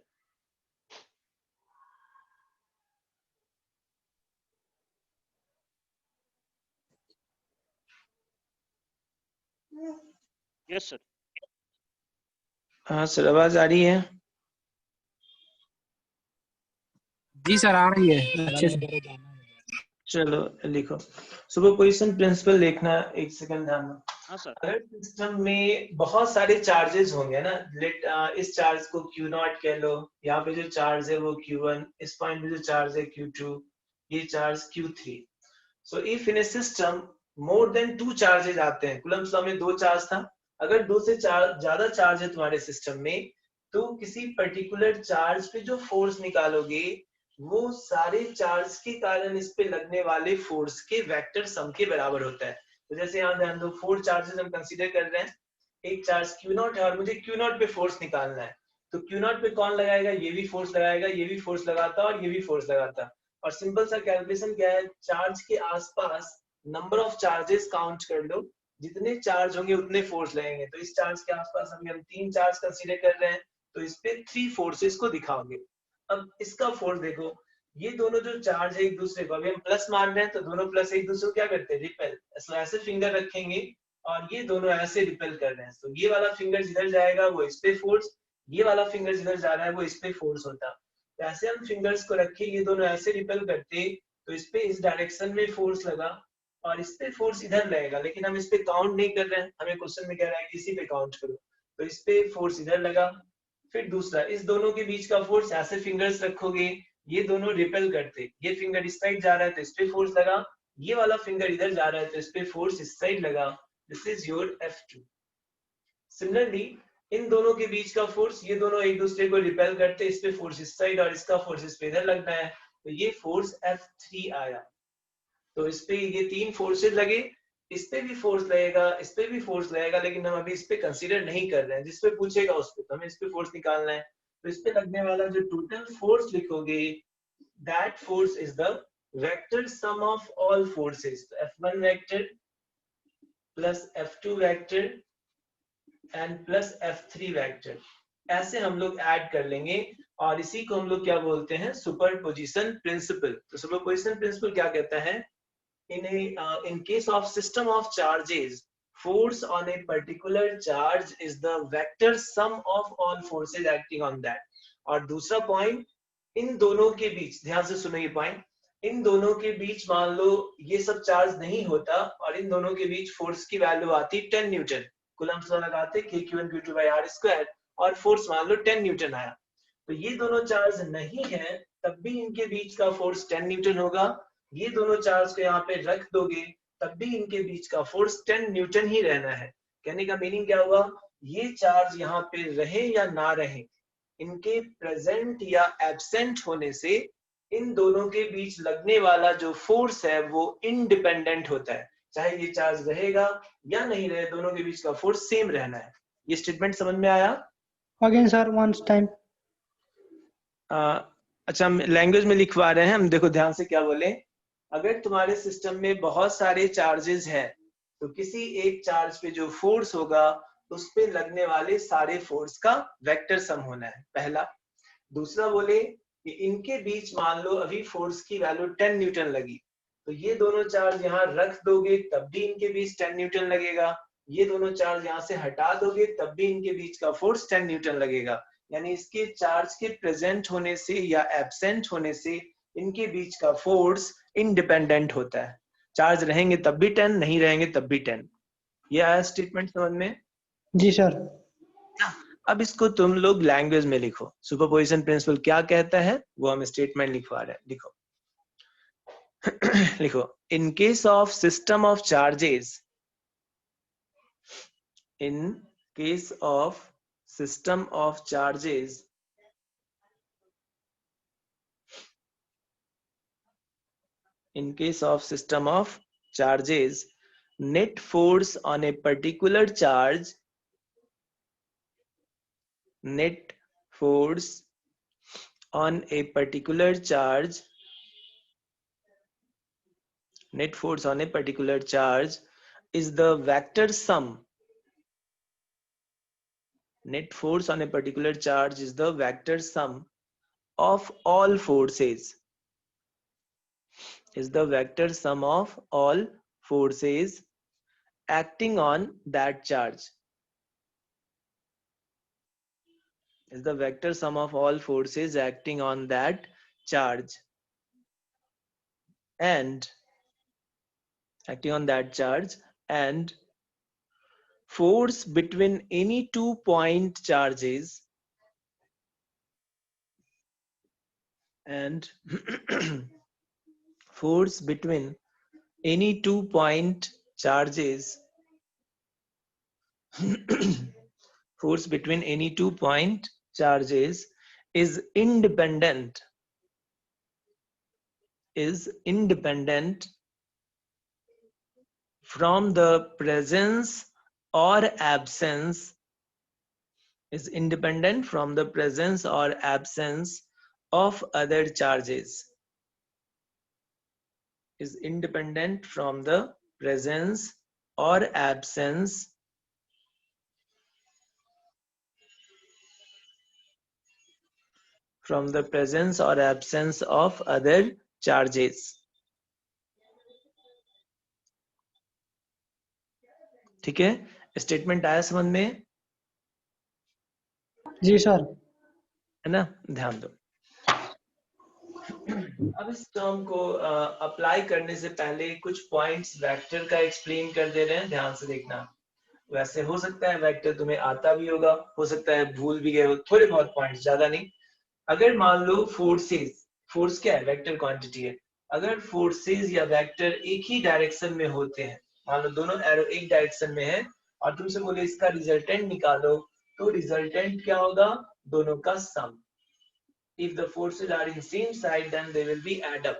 yes sir. हाँ सर, आवाज आ रही है? जी सर आ रही है अच्छे से। चलो लिखो, सुपरपोजिशन प्रिंसिपल लिखना, एक सेकंड ध्यान दो। हाँ सर। अगर सिस्टम में बहुत सारे चार्जेस होंगे ना, इस चार्ज को Q0 कह लो, यहाँ पे जो चार्ज है वो Q1, इस पॉइंट पे जो चार्ज है Q2, ये charge Q3। So if in A system more than 2 charges आते हैं, कूलम्ब्स लॉ में 2 चार्ज था, अगर 2 से ज्यादा चार्ज है तुम्हारे सिस्टम में, तो किसी पर्टिकुलर चार्ज पे जो फोर्स निकालोगे वो सारे चार्ज के कारण इस पे लगने वाले फोर्स के वेक्टर सम के बराबर होता है। तो जैसे यहाँ ध्यान दो, 4 चार्जेस हम कंसीडर कर रहे हैं, एक चार्ज Q0 है और मुझे Q0 पे फोर्स निकालना है, तो Q0 पे कौन लगाएगा, ये भी फोर्स लगाएगा, ये भी फोर्स लगाता और ये भी फोर्स लगाता, और सिंपल सा कैलकुलेशन क्या है, चार्ज के आसपास नंबर ऑफ चार्जेस काउंट कर लो, जितने चार्ज होंगे उतने फोर्स लगेंगे। तो इस चार्ज के आसपास अभी हम 3 चार्ज कंसीडर कर रहे हैं, तो इस पे 3 फोर्सेस को दिखाओगे। अब इसका फोर्स देखो, ये दोनों जो चार्ज है एक दूसरे को, अभी हम प्लस मान रहे हैं तो दोनों प्लस एक दूसरे को क्या करते हैं, रिपेल। ऐसे फिंगर रखेंगे और ये दोनों ऐसे रिपेल कर रहे हैं, तो ये वाला फिंगर जिधर जाएगा वो इस पे फोर्स, ये वाला फिंगर जिधर जा रहा है वो इस पे फोर्स होता। तो ऐसे हम फिंगर्स को रखे, ये दोनों ऐसे रिपेल करते तो इस पे इस डायरेक्शन में फोर्स लगा और इस पे फोर्स इधर लगेगा, लेकिन हम इस पे काउंट नहीं कर रहे हैं, हमें क्वेश्चन में कह रहा है कि इसी पे काउंट करो, तो इस पे फोर्स इधर लगा। फिर दूसरा, इस दोनों के बीच का फोर्स, ऐसे फिंगर्स रखोगे ये दोनों रिपेल करते, ये फिंगर इस साइड जा रहा है तो इस पे फोर्स लगा, ये वाला फिंगर इधर जा रहा है तो इस पे फोर्स इस साइड लगा। This is your F2। Similarly in दोनों के बीच का फोर्स, ये दोनों एक दूसरे को रिपेल करते, इस पे फोर्स इस साइड और इसका फोर्स इस पे इधर लगना है, तो ये फोर्स F3 आया। तो इस पे ये 3 फोर्सेज लगे, इस पे भी फोर्स लगेगा, इस पे भी फोर्स लगेगा, लेकिन हम अभी इस पे कंसीडर नहीं कर रहे हैं, जिस पे पूछेगा उस पे, तो हमें इस पे फोर्स निकालना है। तो इस पे लगने वाला जो टोटल फोर्स लिखोगे, that force is the vector sum of all forces, तो F1 vector plus F2 vector and plus F3 vector, ऐसे हम लोग ऐड कर लेंगे और इसी को हम लोग क्या बोलते हैं, सुपरपोजिशन प्रिंसिपल। तो सुपरपोजिशन प्रिंसिपल क्या कहता है, in case of system of charges, force on a particular charge is the vector sum of all forces acting on that। और दूसरा पॉइंट, इन दोनों के बीच, ध्यान से सुनो ये पॉइंट, इन दोनों के बीच मान लो ये सब चार्ज नहीं होता और इन दोनों के बीच फोर्स की वैल्यू आती 10 न्यूटन, कूलम्ब्स लॉ लगाते Q1 Q2 by R square और फोर्स मान लो 10 न्यूटन आया, तो ये दोनों चार्ज नहीं है तब भी इनके बीच का फोर्स 10 न्यूटन होगा। ये दोनों चार्ज को यहाँ पे रख दोगे तब भी इनके बीच का फोर्स 10 न्यूटन ही रहना है। कहने का मीनिंग क्या हुआ, ये चार्ज यहाँ पे रहे या ना रहे, इनके प्रेजेंट या एब्सेंट होने से इन दोनों के बीच लगने वाला जो फोर्स है वो इंडिपेंडेंट होता है, चाहे ये चार्ज रहेगा या नहीं रहे, दोनों के बीच का फोर्स सेम रहना है। ये स्टेटमेंट समझ में आया? Again, sir, once time. अच्छा, हम लैंग्वेज में लिखवा रहे हैं, हम देखो ध्यान से क्या बोले। अगर तुम्हारे सिस्टम में बहुत सारे चार्जेस हैं तो किसी एक चार्ज पे जो फोर्स होगा उस पे लगने वाले सारे फोर्स का वेक्टर सम होना है, पहला। दूसरा बोले कि इनके बीच मान लो अभी फोर्स की वैल्यू 10 न्यूटन लगी, तो ये दोनों चार्ज यहाँ रख दोगे तब भी इनके बीच 10 न्यूटन लगेगा, ये दोनों चार्ज यहाँ से हटा दोगे तब भी इनके बीच का फोर्स 10 न्यूटन लगेगा। यानी इसके चार्ज के प्रेजेंट होने से या एब्सेंट होने से इनके बीच का फोर्स इंडिपेंडेंट होता है, चार्ज रहेंगे तब भी 10, नहीं रहेंगे तब भी 10। ये आया स्टेटमेंट समझ में? जी सर। अब इसको तुम लोग लैंग्वेज में लिखो, सुपरपोजिशन प्रिंसिपल क्या कहता है वो हम स्टेटमेंट लिखवा रहे हैं। लिखो लिखो, in case of system of charges, in case of system of charges, in case of system of charges, net force on a particular charge, net force on a particular charge, net force on a particular charge is the vector sum, net force on a particular charge is the vector sum of all forces, is the vector sum of all forces acting on that charge, is the vector sum of all forces acting on that charge, and acting on that charge, and force between any 2 point charges, and force between any 2 point charges force between any 2 point charges is independent from the presence or absence, is independent from the presence or absence of other charges, is independent from the presence or absence from the presence or absence of other charges. ठीक है, statement आया समझ में? जी sir. है ना, ध्यान दो। अब इस टर्म को अप्लाई करने से पहले कुछ पॉइंट्स वेक्टर का एक्सप्लेन कर दे रहे हैं, ध्यान से देखना। वैसे हो सकता है वेक्टर तुम्हें आता भी होगा, हो सकता है भूल भी गए हो, थोड़े बहुत पॉइंट्स, ज्यादा नहीं। अगर मान लो फोर्सेस, फोर्स क्या है? वेक्टर क्वांटिटी है। अगर फोर्सेस या वेक्टर एक ही डायरेक्शन में होते हैं, मान लो दोनों एरो एक डायरेक्शन में है और तुमसे बोले इसका रिजल्टेंट निकालो, तो रिजल्टेंट क्या होगा? दोनों का सम। If the forces are in same side, then they will be add up.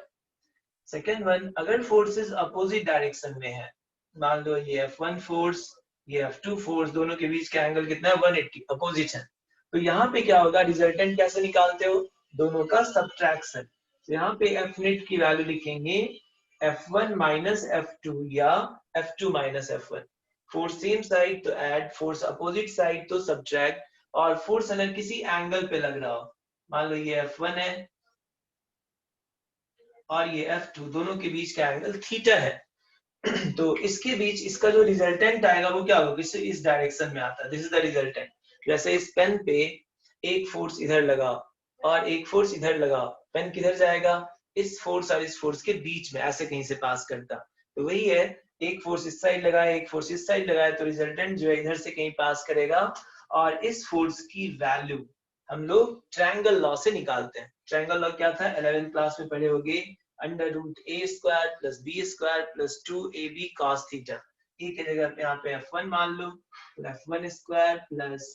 Second one, अगर forces opposite direction में है, मान लो ये F1 फोर्स, ये F2 फोर्स, दोनों के बीच का एंगल कितना है? 180, अपोजिट है। तो यहाँ पे क्या होगा? रिजल्टेंट कैसे निकालते हो? दोनों का सब्ट्रैक्शन। तो यहाँ पे F नेट की वैल्यू लिखेंगे F1 माइनस F2 या F2 minus F1। Force same side तो ऐड, फोर्स अपोजिट साइड तो सब्ट्रैक्ट। और फोर्स अगर किसी एंगल पे लग रहा हो, मान लो ये F1 है और ये F2, दोनों के बीच का एंगल थीटा है, तो इसके बीच इसका जो रिजल्टेंट आएगा वो क्या होगा? किससे इस डायरेक्शन में आता है, दिस इज द रिजल्टेंट। जैसे इस पेन पे एक फोर्स इधर लगा और एक फोर्स इधर लगा, पेन किधर जाएगा? इस फोर्स और इस फोर्स के बीच में, ऐसे कहीं से पास करता। तो वही है, एक फोर्स इस साइड लगाए, एक फोर्स इस साइड लगाए, तो रिजल्टेंट जो है इधर से कहीं पास करेगा। और इस फोर्स की वैल्यू हम लोग ट्रायंगल लॉ से निकालते हैं। ट्रायंगल लॉ क्या था? 11th क्लास में पढ़े होगे, under root a square plus b square plus 2ab cos theta. A की जगह पे यहाँ पे F1 मान लो, तो F1 square plus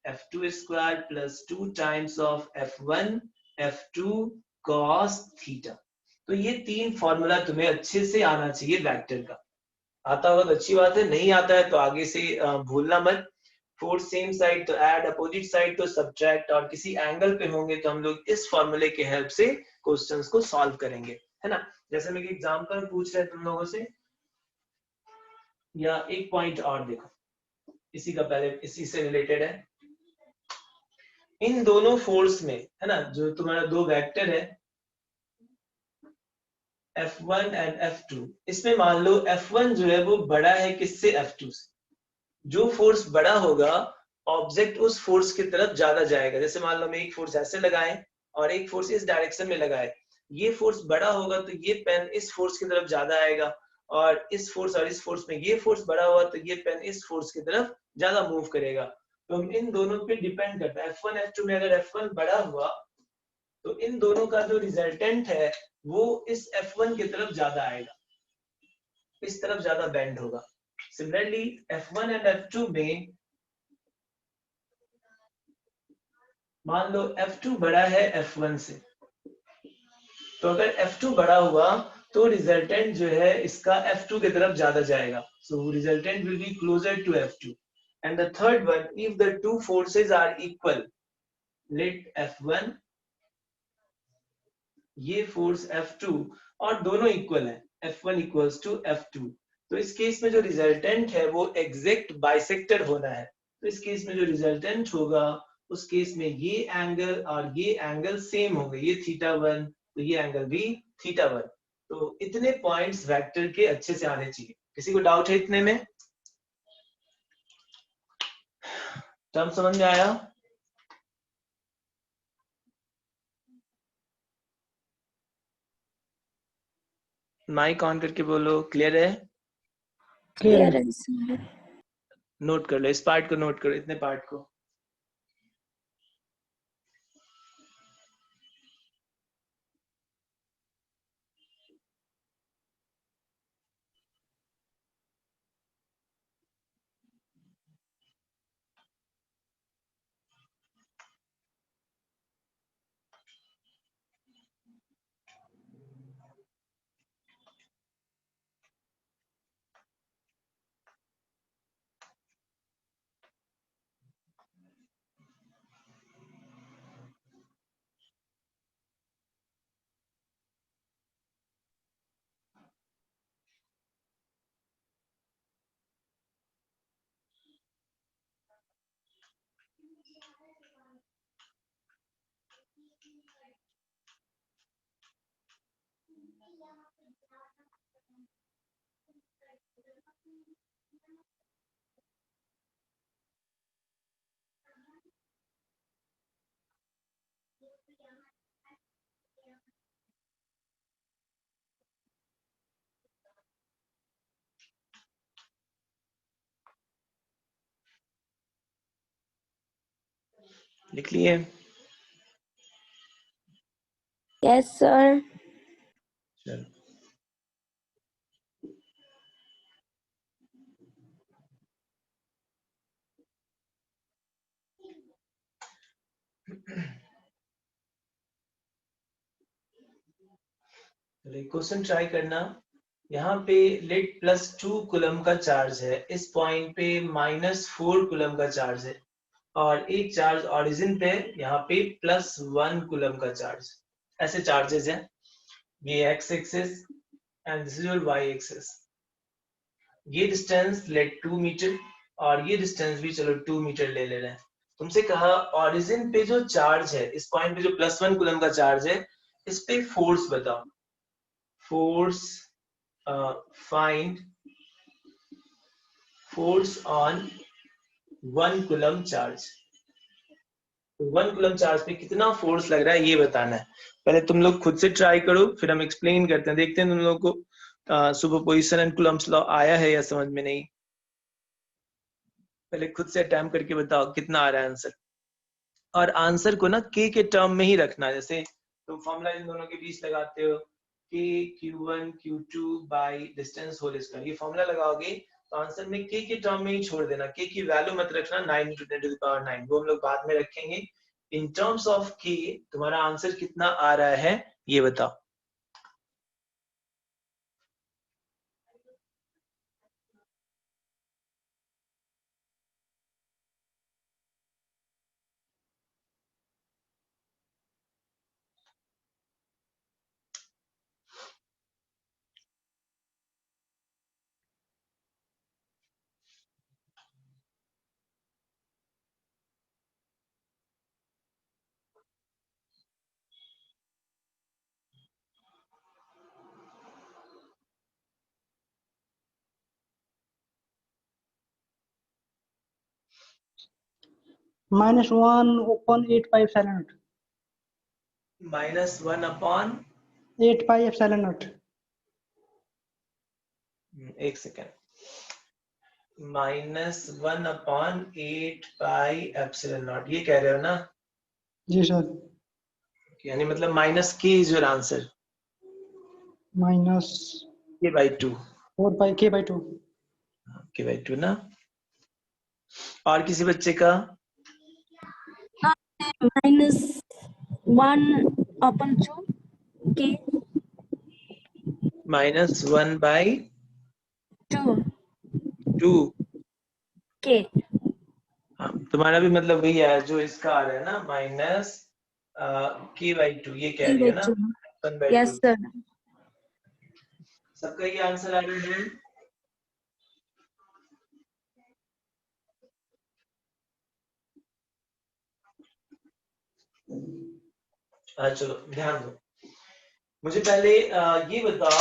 F2 square plus 2 times of F1 F2 cos theta. तो ये तीन फॉर्मूला तुम्हें अच्छे से आना चाहिए वेक्टर का। आता होगा तो अच्छी बात है, नहीं आता है तो आगे से भूलना मत। फोर्स सेम साइड तो ऐड, अपोजिट साइड तो सब्ट्रैक्ट, और किसी एंगल पे होंगे तो हम लोग इस फॉर्मूले के हेल्प से क्वेश्चंस को सॉल्व करेंगे, है ना। जैसे मैं एग्जांपल पूछ रहे तुम लोगों से, या एक पॉइंट और देखो, इसी का पहले इसी से रिलेटेड है। इन दोनों फोर्स में, है ना, जो तुम्हारा दो वेक्टर है F1 एंड F2, इसमें मान लो F1 जो है वो बड़ा है किससे? F2 से। जो फोर्स बड़ा होगा, ऑब्जेक्ट उस फोर्स की तरफ ज्यादा जाएगा। जैसे मान लो मैं एक फोर्स ऐसे लगाए और एक फोर्स इस डायरेक्शन में लगाए, ये फोर्स बड़ा होगा तो ये पेन इस फोर्स की तरफ ज्यादा आएगा, और इस फोर्स और इस फोर्स में ये फोर्स बड़ा हुआ तो ये पेन इस फोर्स की तरफ ज्यादा मूव करेगा। तो इन दोनों पे डिपेंड करता है। F1 F2 में अगर F1 बड़ा हुआ तो इन दोनों का जो रिजल्टेंट है वो इस F1 की तरफ ज्यादा आएगा, इस तरफ ज्यादा बेंड होगा। सिमिलरली F1 एंड F2 में मान लो F2 बड़ा है F1 से, तो अगर F2 बड़ा हुआ तो रिजल्टेंट जो है इसका F2 की तरफ ज्यादा जाएगा, so resultant will be closer to F2। And the third one, if the two forces are equal, let F1, ये फोर्स F2, और दोनों इक्वल है, F1 इक्वल्स टू F2, तो इस केस में जो रिजल्टेंट है वो एग्जैक्ट बाइसेक्टर होना है। तो इस केस में जो रिजल्टेंट होगा उस केस में ये एंगल और ये एंगल सेम होंगे, ये θ1 तो ये एंगल भी θ1। तो इतने पॉइंट्स वेक्टर के अच्छे से आने चाहिए। किसी को डाउट है इतने में? टर्म समझ में आया? माइक ऑन करके बोलो, क्लियर है? क्लियर है। नोट कर लो, इस पार्ट को नोट करो, इतने पार्ट को। लिख लिए? Yes, sir. चलो क्वेश्चन ट्राई करना। यहाँ पे लेट +2 कूलम का चार्ज है, इस पॉइंट पे -4 कूलम का चार्ज है, और एक चार्ज ओरिजिन पे यहाँ पे +1 कूलम का चार्ज। ऐसे चार्जेस हैं, ये x axis and this is your y axis. ये डिस्टेंस लेट 2 मीटर और ये डिस्टेंस भी चलो 2 मीटर ले रहे हैं। तुमसे कहा ओरिजिन पे जो चार्ज है, इस पॉइंट पे जो +1 कूलम का चार्ज है, इस पे फोर्स बताओ। Force find force on 1 coulomb charge. 1 coulomb charge पे कितना फोर्स लग रहा है ये बताना है। पहले तुम लोग खुद से ट्राई करो, फिर हम एक्सप्लेन करते हैं, देखते हैं तुम लोगों को सुपरपोजिशन एंड कूलम्स लॉ आया है या समझ में नहीं। पहले खुद से अटेम्प्ट करके बताओ कितना आ रहा है आंसर, और आंसर को ना के टर्म में ही रखना है। जैसे तुम फॉर्मूला इन दोनों के बीच लगाते हो, के Q1 Q2 by distance whole square, ये फॉर्मूला लगाओगे तो आंसर में के टर्म में ही छोड़ देना, के की वैल्यू मत रखना 9 × 10⁹, वो हम लोग बाद में रखेंगे। इन टर्म्स ऑफ के तुम्हारा आंसर कितना आ रहा है ये बताओ। -1/8πε0। -1/8πε0। एक सेकेंड, -1/8πε0 ये कह रहे हो ना? जी सर। यानी मतलब माइनस के is your answer, -k/2। -4πk/2 k/2 ना। और किसी बच्चे का? -1/2 k -1/2 k। हाँ, तुम्हारा भी मतलब वही है जो इसका आ रहा है ना, -k/2 ये कह रही है ना, 1/2। Yes sir. सबका ये आंसर आ रहा है। चलो ध्यान दो, मुझे पहले ये बताओ,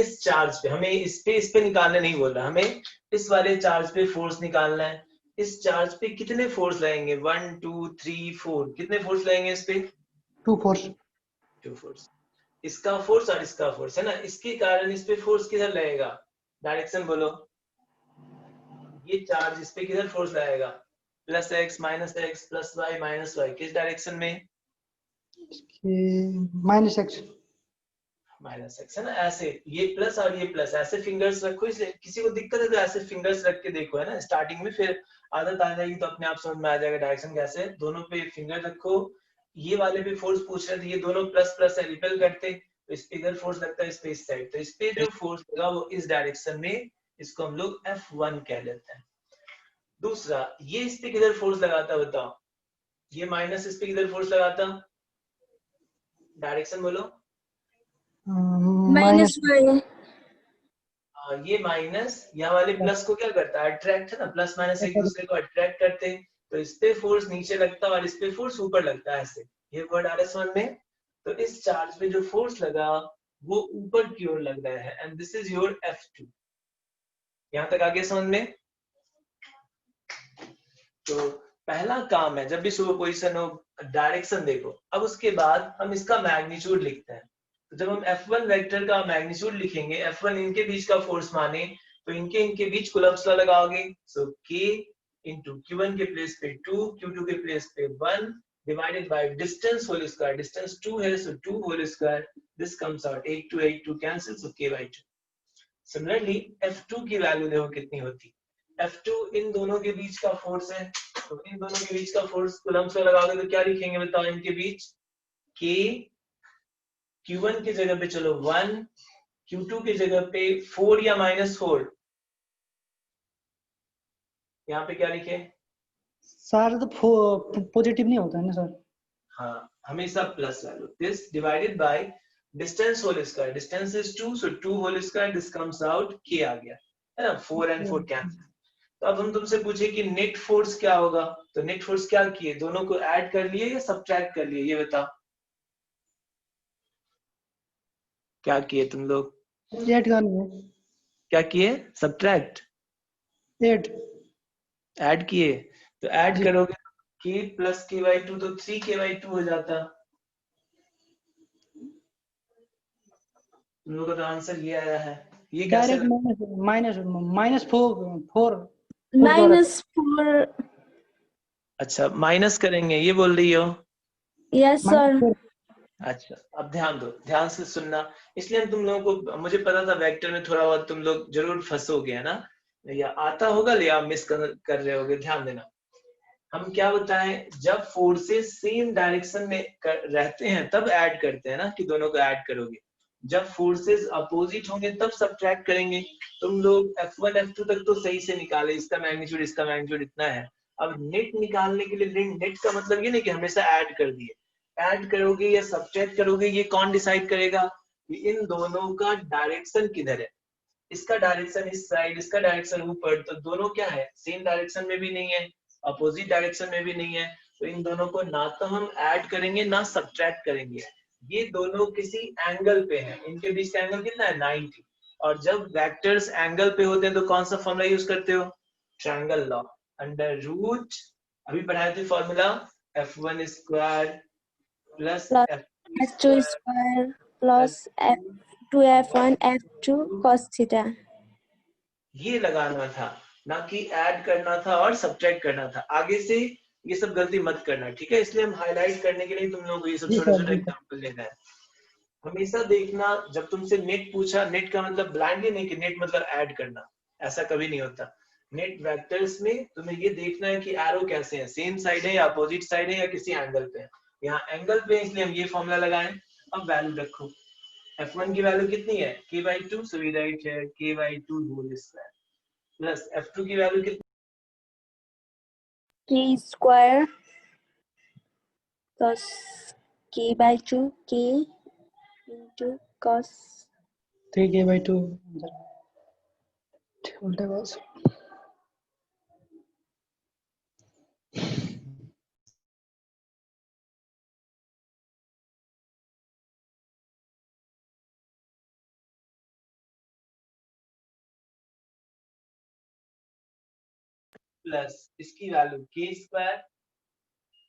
इस चार्ज पे हमें इस पे निकालने नहीं बोल रहा, हमें इस वाले चार्ज पे फोर्स निकालना है। इस चार्ज पे कितने फोर्स लगेंगे? 1 2 3 4, कितने फोर्स लगेंगे इस पे? 2 फोर्स। 2 फोर्स। इसका फोर्स और इसका फोर्स है ना, इसके कारण इस पे फोर्स किधर लगेगा? डायरेक्शन बोलो। ये चार्ज इस पे किधर फोर्स लगेगा? +x - x +y - y, किस डायरेक्शन में? -x। -x है ना, ऐसे ये प्लस और ये प्लस, ऐसे फिंगर्स रखो। इसलिए किसी को दिक्कत है तो ऐसे फिंगर्स रख के देखो, है ना, स्टार्टिंग में, फिर आदत आ जाएगी तो अपने आप समझ में आ जाएगा डायरेक्शन कैसे। दोनों पे फिंगर रखो। ये वाले पे फोर्स पूछ रहे थे, ये दोनों प्लस प्लस है, रिपेल करते तो इस पे इधर फोर्स लगता है, इस पे इस साइड, तो इस पे जो फोर्स लगा वो इस डायरेक्शन में, इसको हम लोग F1 कह लेते हैं। दूसरा, ये इस पे किधर फोर्स लगाता बताओ? ये माइनस इस पे किधर फोर्स लगाता? डायरेक्शन बोलो। -y। ये माइनस यहाँ वाले प्लस को क्या करता है? अट्रैक्ट, है ना, प्लस माइनस एक दूसरे को अट्रैक्ट करते हैं, तो इस पे फोर्स नीचे लगता है और इस पे फोर्स ऊपर लगता है, ऐसे। ये वर्ड आ रहा है समझ में? तो इस चार्ज पे जो फोर्स लगा वो ऊपर की ओर लग रहा है, and this is your F2। यहाँ तक आगे समझ में? तो पहला काम है जब भी सुपरपोजिशन हो, डायरेक्शन देखो। अब उसके बाद हम इसका मैग्नीट्यूड लिखते हैं। तो जब हम F1 वेक्टर का मैग्नीट्यूड लिखेंगे, F1 इनके बीच का फोर्स माने, तो इनके बीच कूलम्ब्स लॉ लगाओगे। सो K इंटू Q1 के प्लेस पे 2, Q2 के प्लेस पे 1 divided by distance whole square. Distance 2 है, so 2 whole square. This comes out 8 2 cancel, so K/2। Similarly F2 की वैल्यू देखो कितनी होती। F2 इन दोनों के बीच का फोर्स है, तो इन दोनों के बीच का फोर्स कूलम्ब्स में लगाओगे तो क्या लिखेंगे बताओ इनके बीच? K Q1 की जगह पे चलो 1, Q2 की जगह पे 4 या -4। यहाँ पे क्या लिखे? सर तो पॉजिटिव नहीं होता है ना सर? हाँ, हमेशा plus value. This divided by distance whole square. Distance is 2, so 2 whole square. This comes out K आ गया है ना, 4 and 4 कैंसिल। तो अब हम तुमसे पूछे कि नेट फोर्स क्या होगा, तो नेट फोर्स क्या किए, दोनों को ऐड कर लिए या सब्ट्रैक्ट कर लिए, ये बताओ क्या किए तुम लोग? 8 का नहीं है, क्या किए? सब्ट्रैक्ट, 8। ऐड किए। तो ऐड जी करोगे K प्लस K/2 तो 3K/2 हो जाता। तुम लोग का तो आंसर ये आया है। ये कैसे डायरेक्ट माइनस माइनस 4 -4. अच्छा, माइनस करेंगे ये बोल रही हो? Yes, sir. -4। अच्छा, अब ध्यान दो, ध्यान से सुनना। इसलिए हम तुम लोगों को, मुझे पता था वेक्टर में थोड़ा बहुत तुम लोग जरूर फंसोगे, है ना, या आता होगा या मिस कर रहे होगे। ध्यान देना। हम क्या बताएं, जब फोर्सेस सेम डायरेक्शन में रहते हैं तब ऐड करते हैं ना, कि दोनों को ऐड करोगे। जब फोर्सेस अपोजिट होंगे तब सब्ट्रैक्ट करेंगे। तुम लोग F1 F2 तक तो सही से निकाले, इसका मैग्नीट्यूड इतना है। अब नेट निकालने के लिए, नेट का मतलब ये नहीं कि हमेशा ऐड कर दिए। ऐड करोगे या सब्ट्रैक्ट करोगे, ये कौन डिसाइड करेगा कि इन दोनों का डायरेक्शन किधर है। इसका डायरेक्शन इस साइड, इसका डायरेक्शन ऊपर, तो दोनों क्या है, सेम डायरेक्शन में भी नहीं है, अपोजिट डायरेक्शन में भी नहीं है। तो इन दोनों को ना तो हम ऐड करेंगे ना सब्ट्रैक्ट करेंगे। ये दोनों किसी एंगल पे हैं, इनके बीच का एंगल कितना है, 90। और जब वेक्टर्स एंगल पे होते हैं तो कौन सा फॉर्मूला यूज करते हो, ट्रायंगल लॉ। अंडर रूट, अभी पढ़ाए थे formula, F1 square plus Plus F2 F2 square square plus plus F2 F1 F2 cos theta. ये लगाना था, ना कि ऐड करना था और सब्ट्रैक्ट करना था। आगे से ये सब गलती मत करना, ठीक है? इसलिए हम हाईलाइट करने के लिए तुम लोग ये सब जी छोटा सर, छोटा जी सर। एग्जांपल लेना है। हमेशा देखना, जब तुमसे नेट पूछा, नेट का मतलब ब्लाइंडली नहीं कि नेट मतलब ऐड करना, ऐसा कभी नहीं होता। नेट वेक्टर्स में तुम्हें ये देखना है कि एरो कैसे है, सेम साइड है या अपोजिट साइड है या किसी एंगल पे है। यहाँ एंगल पे है इसलिए हम ये फॉर्मूला लगाएं। अब वैल्यू रखो। F1 की वैल्यू कितनी है, K/2, so we write here K/2 whole square plus F2 की वैल्यू कितनी, K square plus K/2 K into cos 3K/2 उल्टे बस। प्लस इसकी वैल्यू K स्क्वायर,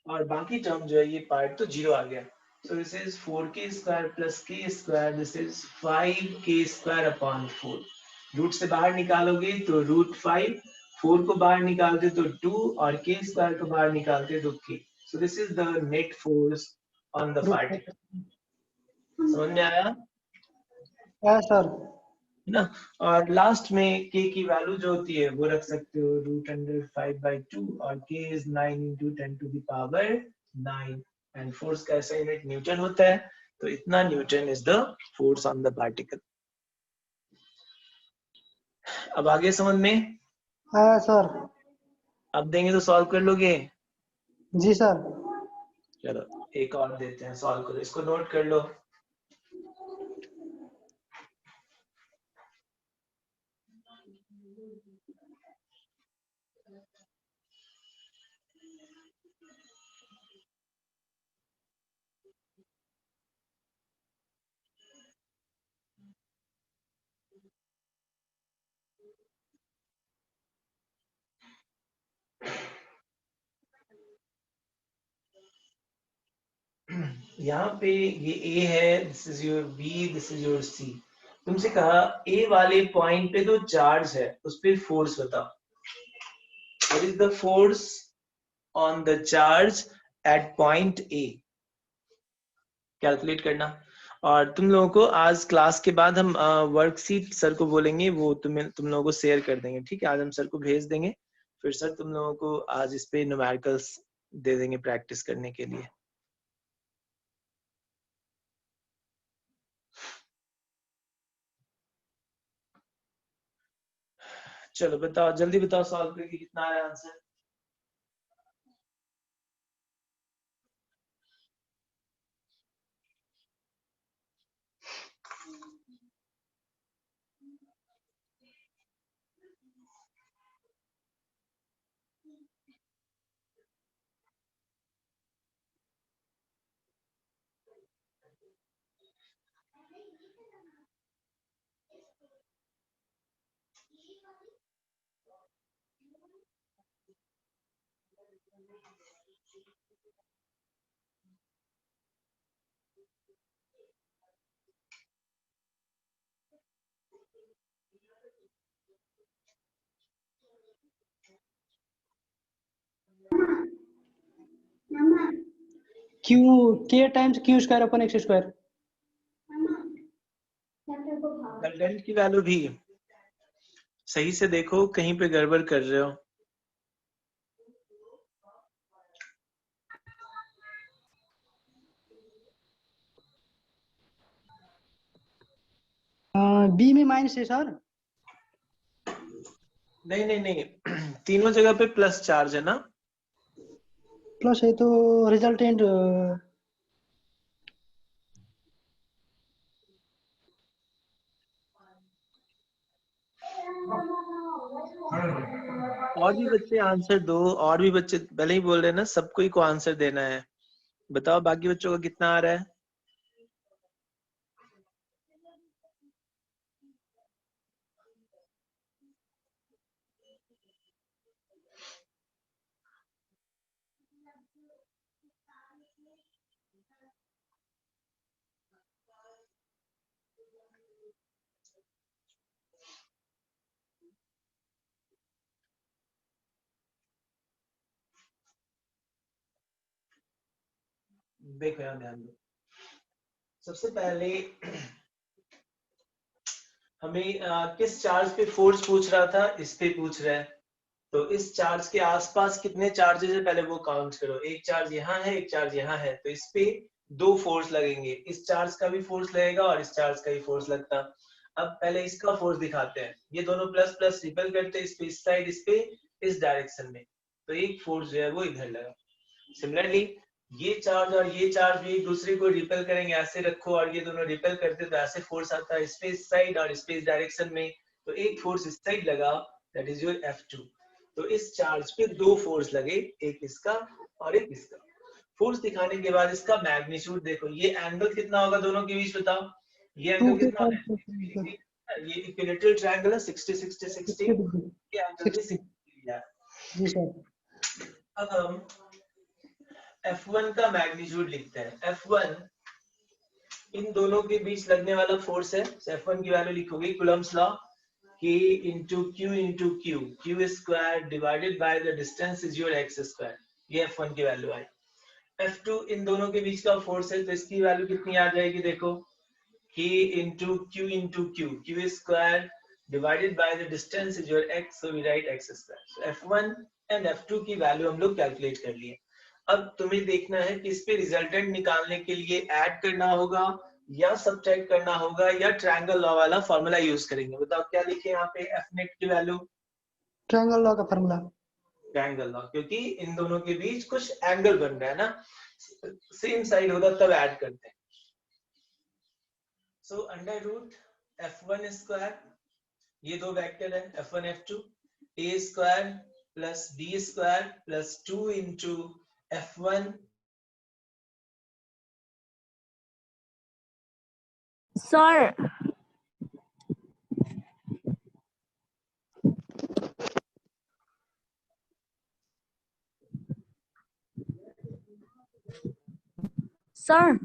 और बाकी टर्म जो है ये पार्ट तो जीरो आ गया। So this is 4K square plus K square, this is 5K square upon 4। Root से बाहर निकालोगे तो √5, 4 को बाहर निकालते तो 2, और K स्क्वायर को बाहर निकालते तो K। So this is the net force on the particle. समझ में आया सर? है ना? और लास्ट में K की वैल्यू जो होती है वो रख सकते हो √5/2, और K इज 9 × 10⁻9, एंड फोर्स का ऐसा यूनिट न्यूटन होता है। तो इतना Newton is the force on the particle. अब आगे समझ में? सर। अब देंगे तो सॉल्व कर लोगे? जी सर। चलो एक और देते हैं, सॉल्व करो, इसको नोट कर लो। यहाँ पे ये A है, this is your B, this is your C। तुमसे कहा A वाले पॉइंट पे जो चार्ज है उस पे फोर्स बताओ। What is the force on the charge at point A? Calculate करना। और तुम लोगों को आज क्लास के बाद हम वर्कशीट सर को बोलेंगे, वो तुम लोगों को शेयर कर देंगे, ठीक है? आज हम सर को भेज देंगे, फिर सर तुम लोगों को आज इस पे न्यूमेरिकल्स दे देंगे प्रैक्टिस करने के लिए। चलो बताओ, जल्दी बताओ सॉल्व करके कितना आया आंसर। क्यू के times Q square upon x square. Content की वैल्यू भी सही से देखो, कहीं पे गड़बड़ कर रहे हो। बी में माइनस है सर। नहीं नहीं नहीं, तीनों जगह पे प्लस चार्ज है ना। प्लस है तो रिजल्टेंट और भी बच्चे आंसर दो, और भी बच्चे पहले ही बोल रहे हैं ना, सबको ही को आंसर देना है। बताओ बाकी बच्चों का कितना आ रहा है। देखो यहाँ ध्यान दो। सबसे पहले हमें किस चार्ज पे फोर्स पूछ रहा था, इस पे पूछ रहा है। तो इस चार्ज के आसपास कितने चार्जेस है पहले वो काउंट करो। एक चार्ज यहाँ है, एक चार्ज यहाँ है, तो इस पे दो फोर्स लगेंगे। इस चार्ज का भी फोर्स लगेगा और इस चार्ज का भी फोर्स लगता। अब पहले इसका फोर्स दिखाते हैं। ये दोनों प्लस प्लस रिपेल करते हैं, इस पे इस साइड, इस पे इस डायरेक्शन में। तो एक फोर्स जो है वो इधर लगा। सिमिलरली ये चार्ज और ये चार्ज भी एक दूसरे को रिपेल करेंगे। ऐसे रखो और ये दोनों रिपेल करते तो ऐसे फोर्स आता है, इस पे इस साइड और इस पे इस डायरेक्शन में। तो एक फोर्स इस साइड लगा, दैट इज योर F2। तो इस चार्ज पे दो फोर्स लगे, एक इसका और एक इसका। फोर्स दिखाने के बाद इसका मैग्नीट्यूड देखो। ये एंगल कितना होगा दोनों के बीच बताओ। ये टू एंगल के कितना है? ये इक्विलेटरल ट्रायंगल है, 60 60 60। ये एंगल भी 60 डिग्री है। जी सर। अब हम F1 का मैग्नीट्यूड लिखते हैं। F1 इन दोनों के बीच लगने वाला फोर्स है। F1 की वैल्यू लिखोगे Coulomb's law, K into Q into Q, Q square divided by the distance is your x square। ये F1 की वैल्यू आई। F2 इन दोनों के बीच का फोर्स है, तो इसकी वैल्यू कितनी आ जाएगी देखो, K into Q, Q square divided by the distance is your x, so we write x square। So F1 and F2 की वैल्यू हम लोग कैलकुलेट कर लिए। अब तुम्हें देखना है कि इस पे रिजल्टेंट निकालने के लिए ऐड करना होगा या सब्ट्रैक्ट करना होगा या ट्रायंगल लॉ वाला फॉर्मूला यूज करेंगे। बताओ क्या लिखे यहाँ पे एफ नेट की वैल्यू। ट्रायंगल लॉ का फार्मूला। ट्रायंगल लॉ, क्योंकि इन दोनों के बीच कुछ एंगल बन रहा है ना, सेम साइड होगा तब ऐड करते हैं। So under root F1 square, ये दो वेक्टर है F1 F2, a square plus b square plus 2 into F1। Sir, sir.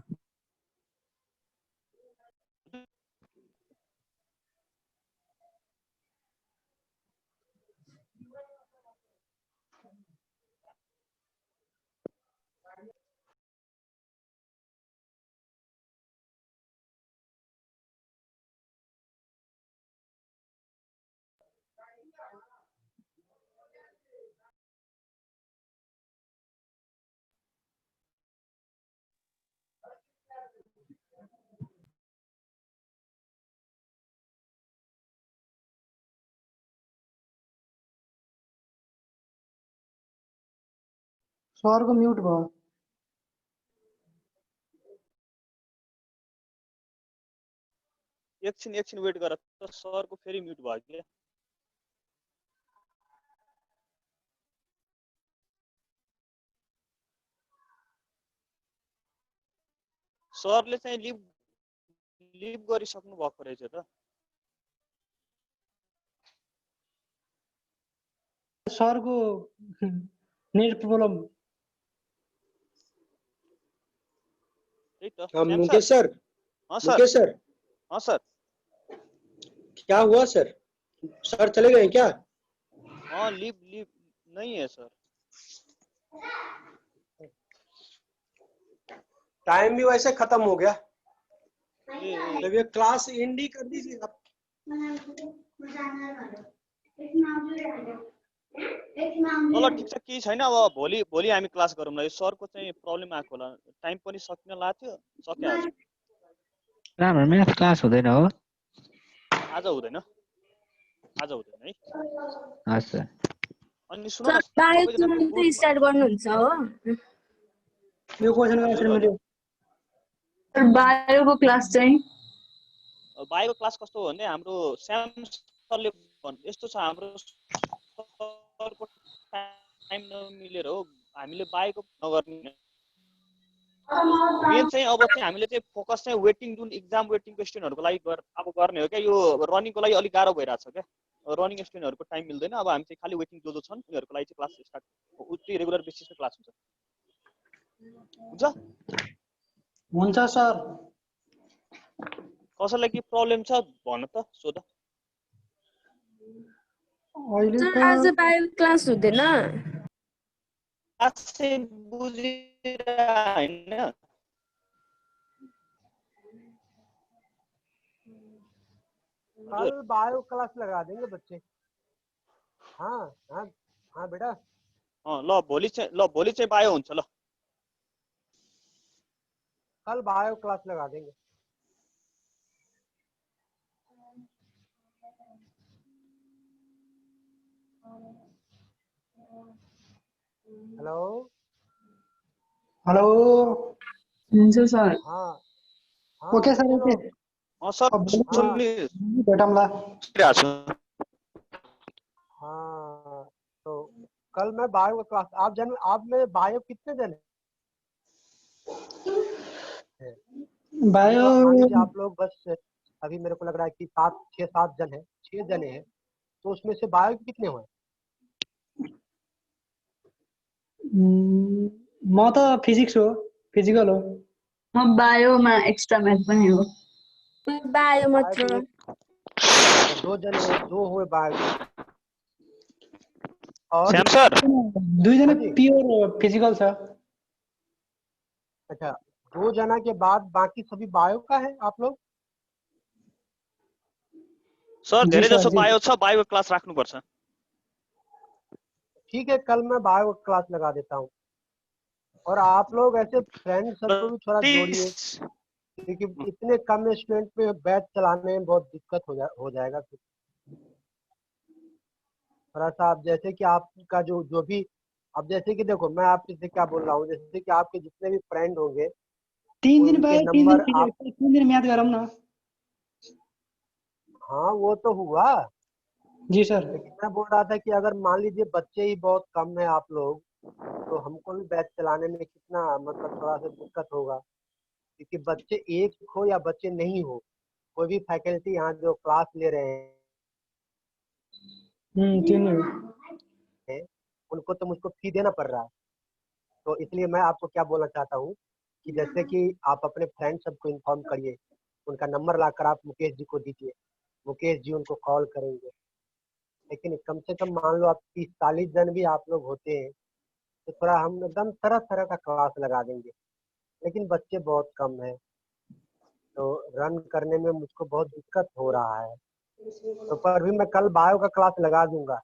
Sir को म्यूट भयो एकछिन वेट गर त सरको फेरि म्युट भयो के सरले चाहिँ लिभ गरिसक्नु भएको रहेछ त सर को नेट प्रॉब्लम त्यही त मुकेश सर हाँ सर मुकेश सर हाँ सर क्या हुआ सर सर चले गए क्या हाँ लिव नहीं है सर टाइम भी वैसे खत्म हो गया ए जब ये क्लास एंड ही कर दीजिए आप ल ठिक छ केही छैन अब भोलि हामी क्लास गरौँ ल यो सरको चाहिँ प्रब्लम आएको होला टाइम पनि सकिन लाग्थ्यो सक्यो आज राम्रो म्याथ क्लास हुँदैन हो आज हुँदैन है हजुर अनि सुन न बायो सबैजनाको तुरुन्तै ग्रुपमा स्टार्ट गर्नुहुन्छ हो यो क्वेशन का आंसर मिल्यो बायोको क्लास चाहिँ बायोको क्लास कस्तो हो भने हाम्रो श्याम सरले यस्तो छ हाम्रो सरको टाइम नमिलेर हो हामीले बायोको नगर्ने मेन चाहिँ अब चाहिँ हामीले चाहिँ फोकस चाहिँ वेटिङ जुन एक्जाम वेटिङ क्वेशनहरुको लागि अब गर्ने हो क्या यो रनिङको लागि अलि गाह्रो भइरहेछ क्या रनिङ स्टुडेन्टहरुको टाइम मिल्दैन अब हामी चाहिँ खाली वेटिङ जो छन् उनीहरुको लागि चाहिँ क्लास स्टार्ट उति रेगुलर बेसिसमा क्लास हुन्छ सर कसैलाई के प्रब्लम छ भन त सोध अहिले सर त आज बायो क्लास हुँदैन आसे बुझिरा हैन कल बायो क्लास लगा देंगे बच्चे हाँ हाँ हाँ बेटा ल भोलि चाहिँ बायो हुन्छ ल कल बायो क्लास लगा देंगे हेलो हेलो हुन्छ सर हाँ हाँ ओके सर बच्चे ओके लोग सर अब सुन्ने भेटौँला हाँ तो कल मैं बायो का क्लास आप में बायो कितने जन है बायो मान लीजिए आप लोग बस अभी मेरे को लग रहा है कि 6-7 जन है 6 जने हैं तो उसमें से बायो कितने हुए म त फिजिक्स हो फिजिकल हो म बायोमा एक्स्ट्रा म्याथ पनि हो बायो बायो मात्र के 2 जने 2 हुए बायो और श्याम सर दुईजना हाँ जी प्योर फिजिकल छ अच्छा 2 जना के बाद बाकी सभी बायो का है आप लोग सर जी धेरै सर जसो जी बायो छ बायो क्लास राख्नुपर्छ ठीक है कल मैं बायो क्लास लगा देता हूँ और आप लोग ऐसे फ्रेंड सबको भी थोड़ा जोड़िए क्योंकि इतने कम स्टूडेंट पे बैच चलाने में बहुत दिक्कत हो जाएगा थोड़ा सा आप जैसे कि आपका जो भी अब जैसे कि देखो मैं आपसे क्या बोल रहा हूँ जैसे कि आपके जितने भी फ्रेंड होंगे 3 दिन उनके बायो 3 दिन नंबर आप फिजिकल 3 दिन म्याथ गरौँ न हाँ वो तो हुआ जी सर लेकिन मैं बोल रहा था कि अगर मान लीजिए बच्चे ही बहुत कम है आप लोग तो हमको भी बैच चलाने में कितना मतलब थोड़ा सा दिक्कत होगा क्योंकि बच्चे एक हो या बच्चे नहीं हो कोई भी फैकल्टी यहाँ जो क्लास ले रहे तीन हैं उनको तो मुझको फी देना पड़ रहा है तो इसलिए मैं आपको क्या बोलना चाहता हूँ कि जैसे कि आप अपने फ्रेंड सबको इन्फॉर्म करिए उनका नंबर लाकर आप मुकेश जी को दीजिए मुकेश जी उनको कॉल करेंगे लेकिन कम से कम मान लो आप 30-40 जन भी आप लोग होते हैं तो थोड़ा हम एकदम तरह तरह का क्लास लगा देंगे लेकिन बच्चे बहुत कम है तो रन करने में मुझको बहुत दिक्कत हो रहा है तो पर भी मैं कल बायो का क्लास लगा दूंगा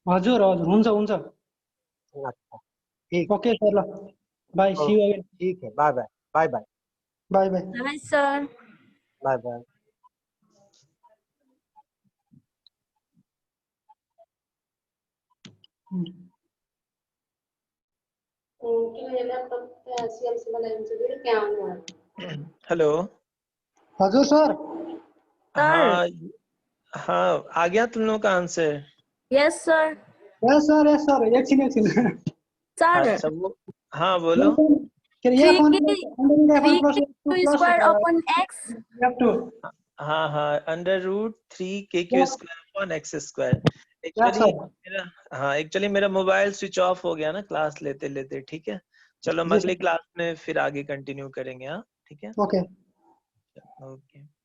हजुर हजुर हुन्छ हुन्छ अच्छा ठीक ओके सर ल बाय सी यू अगेन ठीक है bye bye bye bye bye bye hi sir bye bye hello. हजुर सर। हाँ हाँ, आ गया तुम लोगों का answer? Yes, sir. Yes sir एकछिन Sir, अच्छा वो, हाँ बोलो। 3k square upon x. हाँ हाँ, under root 3 square upon x square. Actually मेरा मोबाइल स्विच ऑफ हो गया ना क्लास लेते लेते। ठीक है, चलो हम अगली क्लास में फिर आगे कंटिन्यू करेंगे। हाँ ठीक है, ओके। ओके।